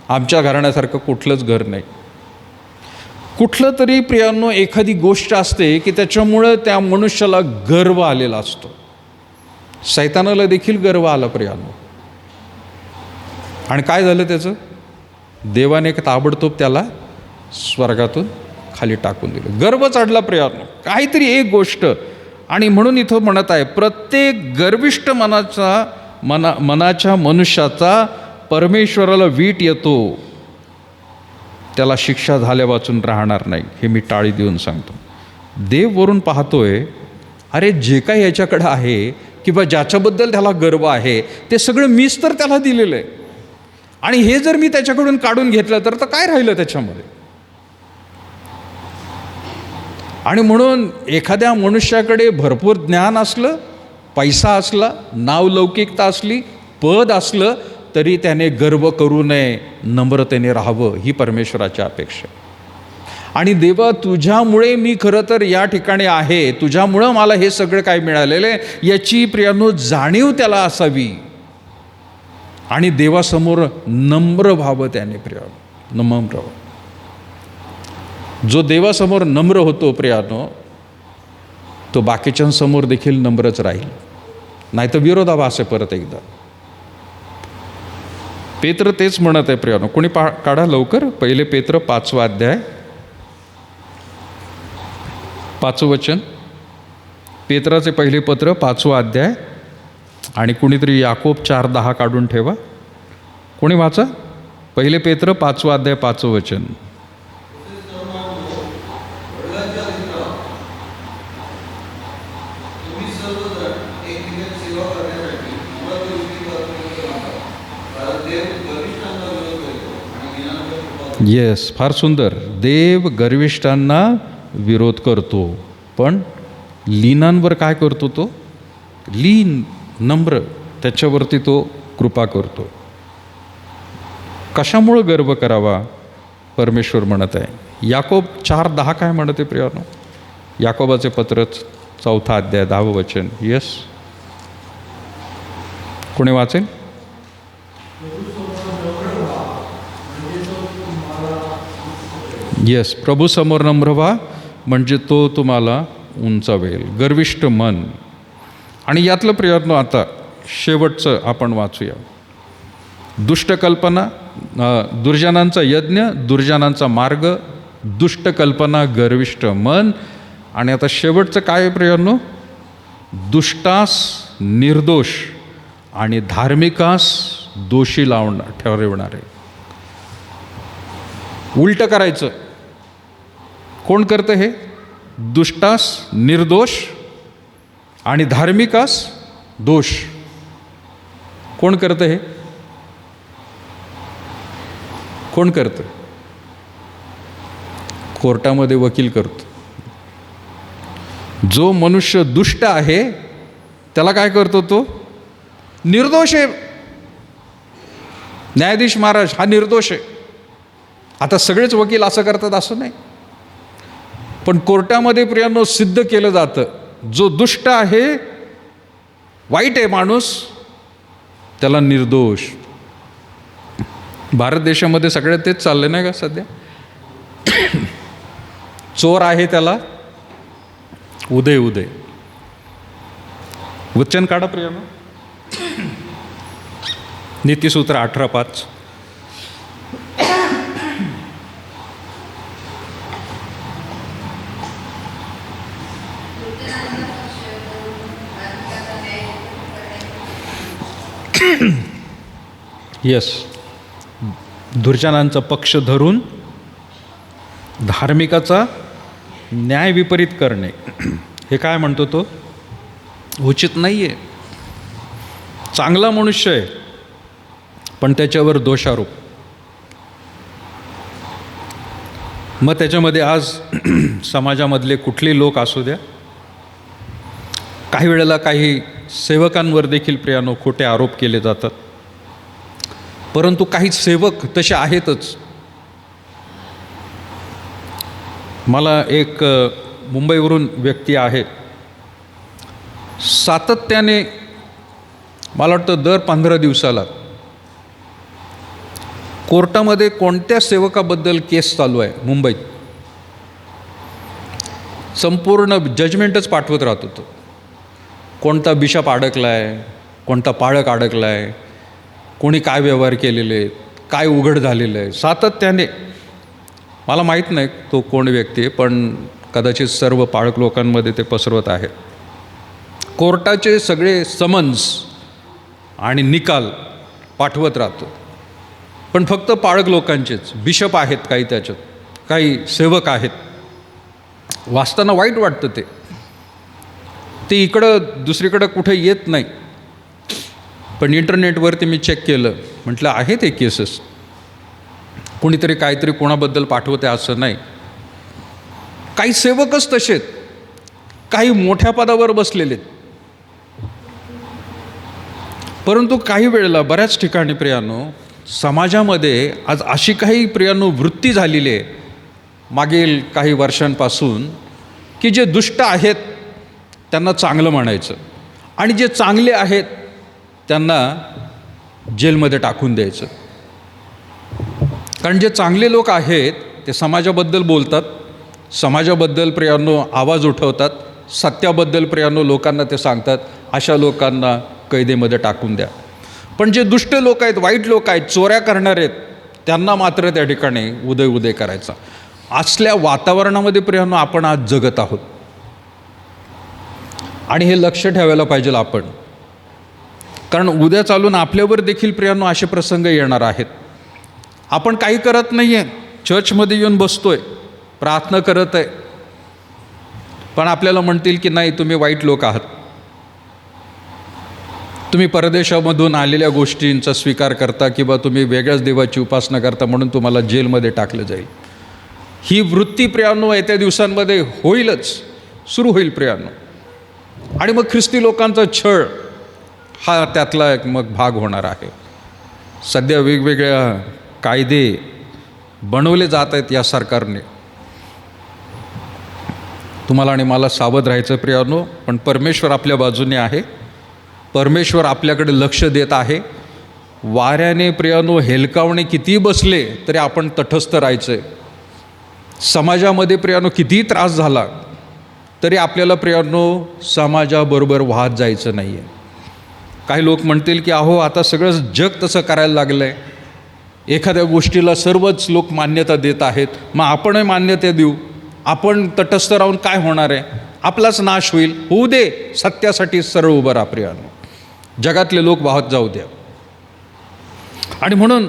आमच्या घराण्यासारखं कुठलंच घर नाही. कुठलं तरी प्रियांनो एखादी गोष्ट असते की त्याच्यामुळं त्या मनुष्याला गर्व आलेला असतो. सैतानाला देखील गर्व आला प्रियांनो. आणि काय झालं त्याचं? देवाने ताबडतोब त्याला स्वर्गातून खाली टाकून दिलं. गर्व चढला प्रियांनो, काहीतरी एक गोष्ट. आणि म्हणून इथं म्हणत आहे, प्रत्येक गर्विष्ठ मनाच्या मनुष्याचा परमेश्वराला वीट येतो, त्याला शिक्षा झाल्या वाचून राहणार नाही. हे मी टाळी देऊन सांगतो. देव वरून पाहतोय, अरे जे काही याच्याकडं आहे किंवा ज्याच्याबद्दल त्याला गर्व आहे ते सगळं मीच तर त्याला दिलेलं आहे. आणि हे जर मी त्याच्याकडून काढून घेतलं तर काय राहिलं त्याच्यामध्ये? आणि म्हणून एखाद्या मनुष्याकडे भरपूर ज्ञान असलं, पैसा असला, नावलौकिकता असली, पद असलं, तरी त्याने गर्व करू नये, नम्रतेने राहावं, ही परमेश्वराची अपेक्षा. आणि देवा, तुझ्यामुळे मी खरं तर या ठिकाणी आहे, तुझ्यामुळं मला हे सगळं काय मिळालेलं आहे याची प्रियांनो जाणीव त्याला असावी. आणि देवासमोर नम्र व्हावं त्याने प्रियांनो, नम्र व्हावं. जो देवासमोर नम्र होतो प्रियांनो, तो बाकीच्यांसमोर देखील नम्रच राहील, नाही तर विरोधाभास आहे. परत एकदा पेत्र तेच म्हणत आहे प्रियांनो. कोणी काढा लवकर, पहिले पेत्र 5वा अध्याय 5वं वचन. पेत्राचे पहिले पत्र 5वा अध्याय. आणि कुणीतरी याकोब 4:10 काढून ठेवा. कोणी वाचा? पहिले पेत्र 5वा अध्याय 5वं वचन. येस, फार सुंदर. देव गर्विष्ठांना विरोध करतो, पण लीनांवर काय करतो? तो लीन, नम्र, त्याच्यावरती तो कृपा करतो. कशामुळं गर्व करावा? परमेश्वर म्हणत आहे. याकोब 4:10 काय म्हणते प्रियांनो? याकोबाचे पत्र 4था अध्याय 10वं वचन. येस, कोणी वाचेल? येस, प्रभू समोर नम्र व्हा म्हणजे तो तुम्हाला उंचावेल. गर्विष्ठ मन. आणि यातलं प्रियांनो आता शेवटचं आपण वाचूया. दुष्ट कल्पना, दुर्जनांचा यज्ञ, दुर्जनांचा मार्ग, दुष्ट कल्पना, गर्विष्ठ मन. आणि आता शेवटचं काय आहे प्रियांनो? दुष्टास निर्दोष आणि धार्मिकास दोषी ठरवणारे. उलट करायचं. कोण करतं हे? दुष्टास निर्दोष आणि धार्मिकास दोष. कोण करतं हे? कोण करतं? कोर्टामध्ये वकील करतो. जो मनुष्य दुष्ट आहे त्याला काय करतो? तो निर्दोष आहे. न्यायाधीश महाराज हा निर्दोष आहे. आता सगळेच वकील असं करतात असं नाही, पण कोर्टामध्ये प्रियांनो सिद्ध केलं जातं, जो दुष्ट आहे, वाईट आहे माणूस, त्याला निर्दोष. भारत देशामध्ये सगळ्यात तेच चाललंय नाही का सध्या? चोर आहे त्याला उदय. वचन काढा प्रियांनो. नीतिसूत्र 18:5. येस, दुर्जनांचा पक्ष धरून धार्मिकाचा न्याय विपरीत करणे, हे काय म्हणतो तो? उचित नाही आहे. चांगला मनुष्य आहे पण त्याच्यावर दोषारोप. मग त्याच्यामध्ये आज समाजामधले कुठले लोक असू द्या, काही वेळेला काही सेवकांवर देखील प्रियांनो खोटे आरोप केले जातात. परंतु काही सेवक तसे आहेतच. मला एक मुंबईवरून व्यक्ती आहे, सातत्याने मला वाटतं दर 15 दिवसाला कोर्टामध्ये कोणत्या सेवकाबद्दल केस चालू आहे मुंबईत, संपूर्ण जजमेंटच पाठवत राहत होतो. कोणता बिशप अडकला आहे, कोणता पाळक अडकला आहे, कोणी काय व्यवहार केलेले, काय उघड झालेलं आहे, सातत्याने. मला माहीत नाही तो कोण व्यक्ती आहे, पण कदाचित सर्व पाळक लोकांमध्ये ते पसरवत आहे. कोर्टाचे सगळे समन्स आणि निकाल पाठवत राहतो, पण फक्त पाळक लोकांचेच. बिशप आहेत काही, त्याच्यात काही सेवक आहेत. वाचताना वाईट वाटतं ते इकडं दुसरीकडं कुठे येत नाही. पण इंटरनेटवरती मी चेक केलं, म्हटलं आहे ते केसेस. कोणीतरी काहीतरी कोणाबद्दल पाठवते असं नाही. काही सेवकच तसेत, काही मोठ्या पदावर बसलेले. परंतु काही वेळेला बऱ्याच ठिकाणी प्रियांनो, समाजामध्ये आज अशी काही प्रियांनो वृत्ती झालेली आहे मागील काही वर्षांपासून, की जे दुष्ट आहेत त्यांना चांगलं म्हणायचं आणि जे चांगले आहेत त्यांना जेलमध्ये टाकून द्यायचं. कारण जे चांगले लोक आहेत ते समाजाबद्दल बोलतात, समाजाबद्दल प्रियांनो आवाज उठवतात, सत्याबद्दल प्रियांनो लोकांना ते सांगतात, अशा लोकांना कैदेमध्ये टाकून द्या. पण जे दुष्ट लोक आहेत, वाईट लोक आहेत, चोऱ्या करणारे आहेत, त्यांना मात्र त्या ठिकाणी उदय करायचा. असल्या वातावरणामध्ये प्रियांनो आपण आज जगत आहोत आणि हे लक्ष ठेवायला पाहिजे आपण. कारण उद्या चालून आपल्यावर देखील प्रियांनो असे प्रसंग येणार आहेत. आपण काही करत नाही आहे, चर्चमध्ये येऊन बसतोय, प्रार्थना करत आहे, पण आपल्याला म्हणतील की नाही तुम्ही वाईट लोक आहात, तुम्ही परदेशामधून आलेल्या गोष्टींचा स्वीकार करता किंवा तुम्ही वेगळ्याच देवाची उपासना करता, म्हणून तुम्हाला जेलमध्ये टाकलं जाईल. ही वृत्ती प्रियांनो येत्या दिवसांमध्ये होईलच, सुरू होईल प्रियांनो. आणि मग ख्रिस्ती लोकांचा छळ हा त्यातला एक मग भाग होणार आहे. सध्या वेगवेगळ्या कायदे बनवले जात आहेत या सरकारने. तुम्हाला आणि मला सावध राहायचं प्रियांनो, पण परमेश्वर आपल्या बाजूने आहे, परमेश्वर आपल्याकडे लक्ष देत आहे. वाऱ्याने प्रियांनो हेलकावणे किती बसले तरी आपण तटस्थ राहायचं आहे. समाजामध्ये प्रियांनो कितीही त्रास झाला तरी आपल्याला प्रियांनो समाजाबरोबर वाहत जायचं नाही आहे. काही लोक म्हणतील की अहो आता सगळं जग तसं करायला लागलं आहे, एखाद्या गोष्टीला सर्वच लोक मान्यता देत आहेत, मग आपणही मान्यता देऊ, आपण तटस्थ राहून काय होणार आहे, आपलाच नाश होईल. होऊ दे, सत्यासाठी सरळ उभं राहा प्रियांनो, जगातले लोक वाहत जाऊ द्या. आणि म्हणून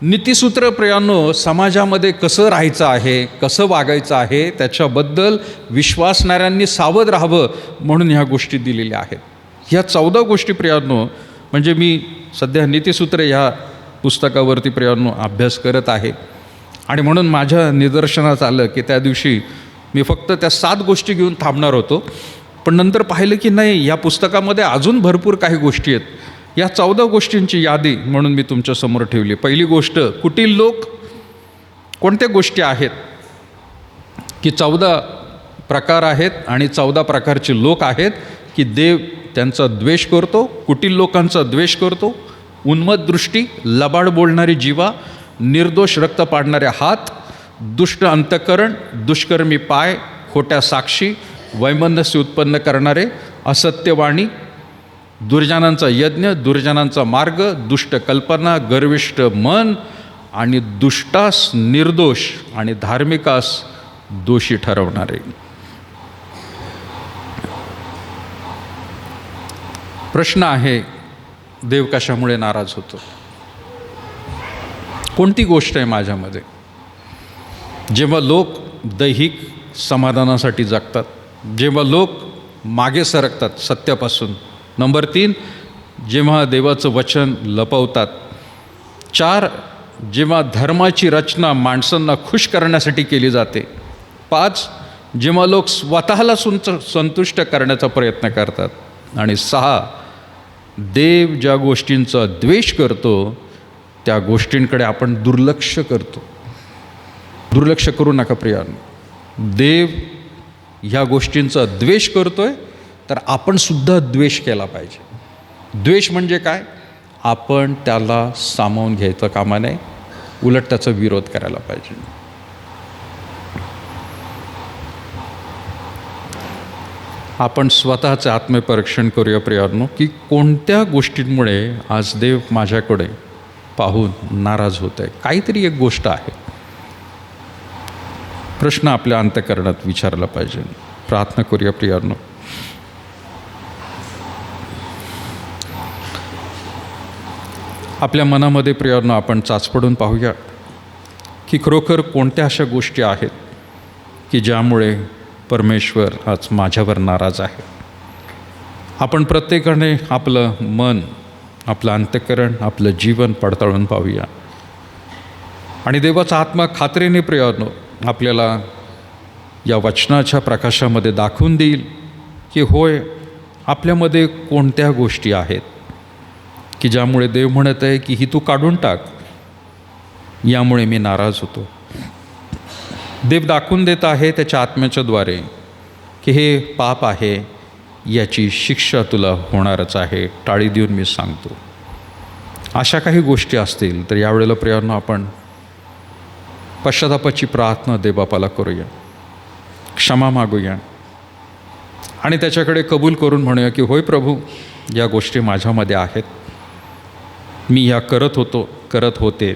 नीतिसूत्र प्रियांनो समाजामध्ये कसं राहायचं आहे, कसं वागायचं आहे, त्याच्याबद्दल विश्वासणाऱ्यांनी सावध राहावं म्हणून ह्या गोष्टी दिलेल्या आहेत. ह्या 14 गोष्टी प्रियांनो, म्हणजे मी सध्या नीतिसूत्र ह्या पुस्तकावरती प्रियांनो अभ्यास करत आहे. आणि म्हणून माझ्या निदर्शनास आलं की त्या दिवशी मी फक्त त्या 7 गोष्टी घेऊन थांबणार होतो, पण नंतर पाहिलं की नाही, या पुस्तकामध्ये अजून भरपूर काही गोष्टी आहेत. या 14 गोष्टींची यादी म्हणून मी तुमच्यासमोर ठेवली. पहिली गोष्ट, कुटील लोक. कोणत्या गोष्टी आहेत की 14 प्रकार आहेत आणि 14 प्रकारचे लोक आहेत की देव त्यांचा द्वेष करतो, कुटील लोकांचा द्वेष करतो. उन्मत्त दृष्टी, लबाड बोलणारी जीवा, निर्दोष रक्त पाडणारे हात, दुष्ट अंतःकरण, दुष्कर्मी पाय, खोट्या साक्षी, वैमनस्य उत्पन्न करणारे, असत्यवाणी, दुर्जनांचा यज्ञ, दुर्जनांचा मार्ग, दुष्ट कल्पना, गर्विष्ठ मन आणि दुष्टास निर्दोष आणि धार्मिकास दोषी ठरवणारे. प्रश्न आहे, देव कशामुळे नाराज होतो? कोणती गोष्ट आहे माझ्यामध्ये? जेव्हा लोक दैहिक समाधानासाठी जगतात, जेव्हा लोक मागे सरकतात सत्यापासून. नंबर 3, जेव्हा देवाचं वचन लपवतात. 4, जेव्हा धर्माची रचना माणसांना खुश करण्यासाठी केली जाते. 5, जेव्हा लोक स्वतःला संतुष्ट करण्याचा प्रयत्न करतात. आणि 6, देव ज्या गोष्टींचा द्वेष करतो त्या गोष्टींकडे आपण दुर्लक्ष करतो. दुर्लक्ष करू नका प्रियांनो. देव ह्या गोष्टींचा द्वेष करतोय, तर आपण सुद्धा द्वेष केला पाहिजे. द्वेष म्हणजे काय? आपण त्याला सामावून घ्यायचं कामा नये, उलट त्याचा विरोध करायला पाहिजे. आपण स्वतःचं आत्मपरीक्षण करूया प्रियांनो, की कोणत्या गोष्टींमुळे आज देव माझ्याकडे पाहून नाराज होत आहे. काहीतरी एक गोष्ट आहे. प्रश्न आपल्या अंतःकरणात विचारला पाहिजे. प्रार्थना करूया प्रियांनो. आपल्या मनामध्ये प्रियांनो आपण चाचपडून पाहूया की खरोखर कोणत्या अशा गोष्टी आहेत की ज्यामुळे परमेश्वर आज माझ्यावर नाराज आहे. आपण प्रत्येकाने आपलं मन, आपलं अंतःकरण, आपलं जीवन पडताळून पाहूया. आणि देवाचा आत्मा खात्रीने प्रियांनो आपल्याला या वचनाच्या प्रकाशामध्ये दाखवून देईल की होय, आपल्यामध्ये कोणत्या गोष्टी आहेत की ज्यामुळे देव म्हणत आहे की ही तू काढून टाक, यामुळे मी नाराज होतो. देव दाखवून देत आहे त्याच्या आत्म्याच्या द्वारे की हे पाप आहे, याची शिक्षा तुला होणारच आहे. टाळी देऊन मी सांगतो. अशा काही गोष्टी असतील तर यावेळेला प्रियांनो आपण पश्चातापाची प्रार्थना देवबापाला करूया, क्षमा मागूया आणि त्याच्याकडे कबूल करून म्हणूया की होय प्रभू, या गोष्टी माझ्यामध्ये आहेत, मी ह्या करत होते,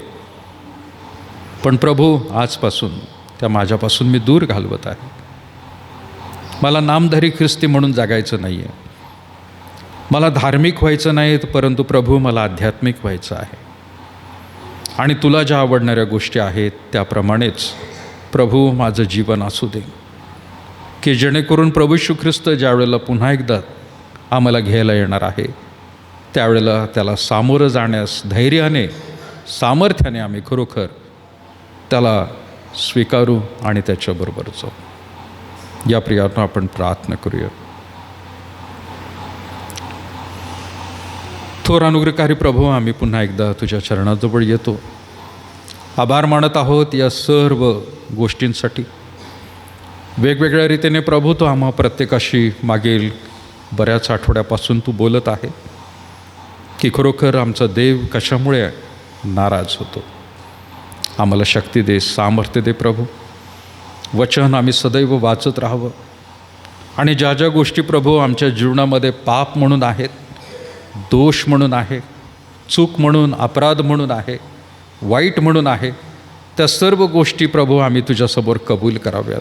पण प्रभू आजपासून त्या माझ्यापासून मी दूर घालवत आहे. मला नामधारी ख्रिस्ती म्हणून जगायचं नाही आहे, मला धार्मिक व्हायचं नाही, परंतु प्रभू मला आध्यात्मिक व्हायचं आहे. आणि तुला ज्या आवडणाऱ्या गोष्टी आहेत त्याप्रमाणेच प्रभू माझं जीवन असू दे, की जेणेकरून प्रभू येशू ख्रिस्त ज्यावेळेला पुन्हा एकदा आम्हाला घ्यायला येणार आहे त्यावेळेला त्याला सामोरं जाण्यास धैर्याने, सामर्थ्याने आम्ही खरोखर त्याला स्वीकारू आणि त्याच्याबरोबर जाऊ. या प्रियानं आपण प्रार्थना करूया. थोर अनुग्रहकारी प्रभू, आम्ही पुन्हा एकदा तुझ्या चरणाजवळ येतो. आभार मानत आहोत या सर्व गोष्टींसाठी. वेगवेगळ्या रीतीने प्रभू तो आम्हा प्रत्येकाशी मागील बऱ्याच आठवड्यापासून तू बोलत आहे की खरोखर आमचा देव कशामुळे नाराज होतो. आम्हाला शक्ती दे, सामर्थ्य दे प्रभू. वचन आम्ही सदैव वाचत राहावं आणि ज्या ज्या गोष्टी प्रभू आमच्या जीवनामध्ये पाप म्हणून आहेत, दोष म्हणून आहे, चूक म्हणून, अपराध म्हणून आहे, वाईट म्हणून आहे, त्या सर्व गोष्टी प्रभू आम्ही तुझ्यासमोर कबूल कराव्यात.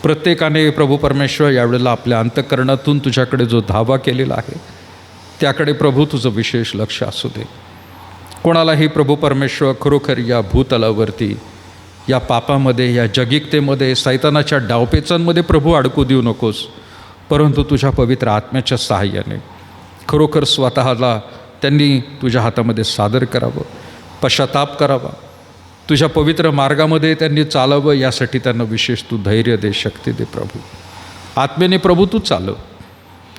प्रत्येकाने प्रभू परमेश्वर यावेळेला आपल्या अंतःकरणातून तुझ्याकडे जो धावा केलेला आहे त्याकडे प्रभू तुझं विशेष लक्ष असू दे. कोणालाही प्रभू परमेश्वर खरोखर या भूतलावरती, या पापामध्ये, या जगिकतेमध्ये, सैतानाच्या डावपेचांमध्ये प्रभू अडकू देऊ नकोस, परंतु तुझ्या पवित्र आत्म्याच्या सहाय्याने खरोखर स्वतःला त्यांनी तुझ्या हातामध्ये सादर करावं, पश्चाताप करावा, तुझ्या पवित्र मार्गामध्ये त्यांनी चालावं. यासाठी त्यांना विशेष तू धैर्य दे, शक्ती दे प्रभू. आत्म्याने प्रभू तू चालव.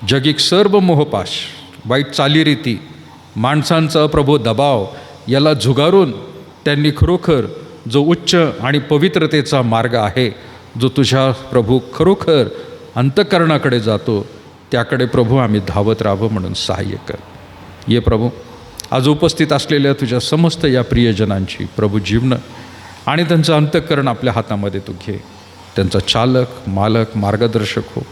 जगिक सर्व मोहपाश, वाईट चालीरीती, माणसांचा प्रभू दबाव याला झुगारून त्यांनी खरोखर जो उच्च आणि पवित्रतेचा मार्ग आहे, जो तुझ्या प्रभू खरोखर अंतःकरणाकडे जातो, त्याकडे प्रभू आम्ही धावत राहावं म्हणून सहाय्य कर. ये प्रभू, आज उपस्थित असलेल्या तुझ्या समस्त या प्रियजनांची प्रभू जीवन आणि त्यांचं अंतःकरण आपल्या हातामध्ये तू घे. त्यांचा चालक, मालक, मार्गदर्शक हो.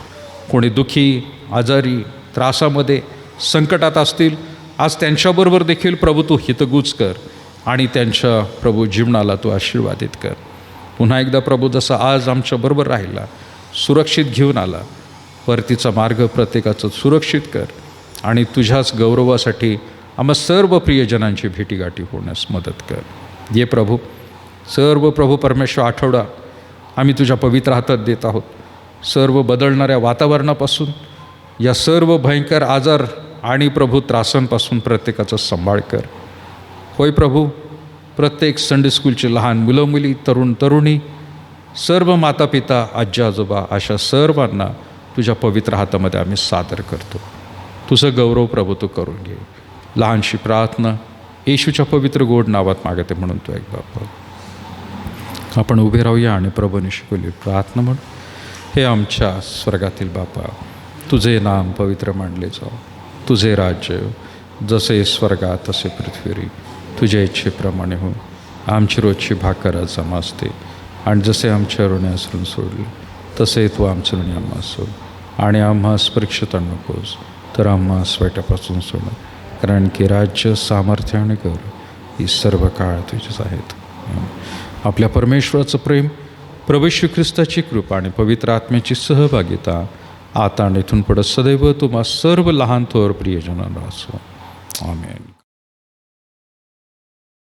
कोणी दुःखी, आजारी, त्रासामध्ये, संकटात असतील, आज त्यांच्याबरोबर देखील प्रभू तू हितगुज कर आणि त्यांच्या प्रभू जीवनाला तू आशीर्वादित कर. पुन्हा एकदा प्रभू जसा आज आमच्याबरोबर राहिला, सुरक्षित घेऊन आला, परतीचा मार्ग प्रत्येकाचं सुरक्षित कर आणि तुझ्याच गौरवासाठी आम्हा सर्व प्रियजनांची भेटीगाठी होण्यास मदत कर. ये प्रभू, सर्व प्रभू परमेश्वर आठवडा आम्ही तुझ्या पवित्र हातात देत आहोत. सर्व बदलणाऱ्या वातावरणापासून, या सर्व भयंकर आजार आणि प्रभू त्रासांपासून प्रत्येकाचा सांभाळ कर. होय प्रभू, प्रत्येक संडे स्कूलचे लहान मुलं मुली, तरुण तरुणी, सर्व माता पिता, आजी आजोबा, अशा सर्वांना तुझ्या पवित्र हातामध्ये आम्ही सादर करतो. तुझं गौरव प्रभू तू करून घे. लहानशी प्रार्थना येशूच्या पवित्र गोड नावात मागते म्हणून तो एक बाप. आपण उभे राहूया आणि प्रभूने शिकवली प्रार्थना म्हणून. हे आमच्या स्वर्गातील बापा, तुझे नाम पवित्र मानले जाओ, तुझे राज्य जसे स्वर्गात तसे पृथ्वीवर, तुझ्या इच्छेप्रमाणे हो. आमची रोजची भाकर आज आम्हास दे, आणि जसे आमच्या ऋणी असरून सोडले तसे तू आमचं ऋणी आम्हास सोड, आणि आम्हास परीक्षेत आणू नकोस, तर आम्हास वाईटापासून सोड, कारण की राज्य, सामर्थ्य आणि गौरव ही सर्व काळ तुझेच आहेत. आपल्या परमेश्वराचं प्रेम, प्रभू येशू ख्रिस्ताची कृपा आणि पवित्र आत्म्याची सहभागिता आता आणि इथून पुढे सदैव तुम्हा सर्व लहान थोर प्रियजनांना असो. आमेन.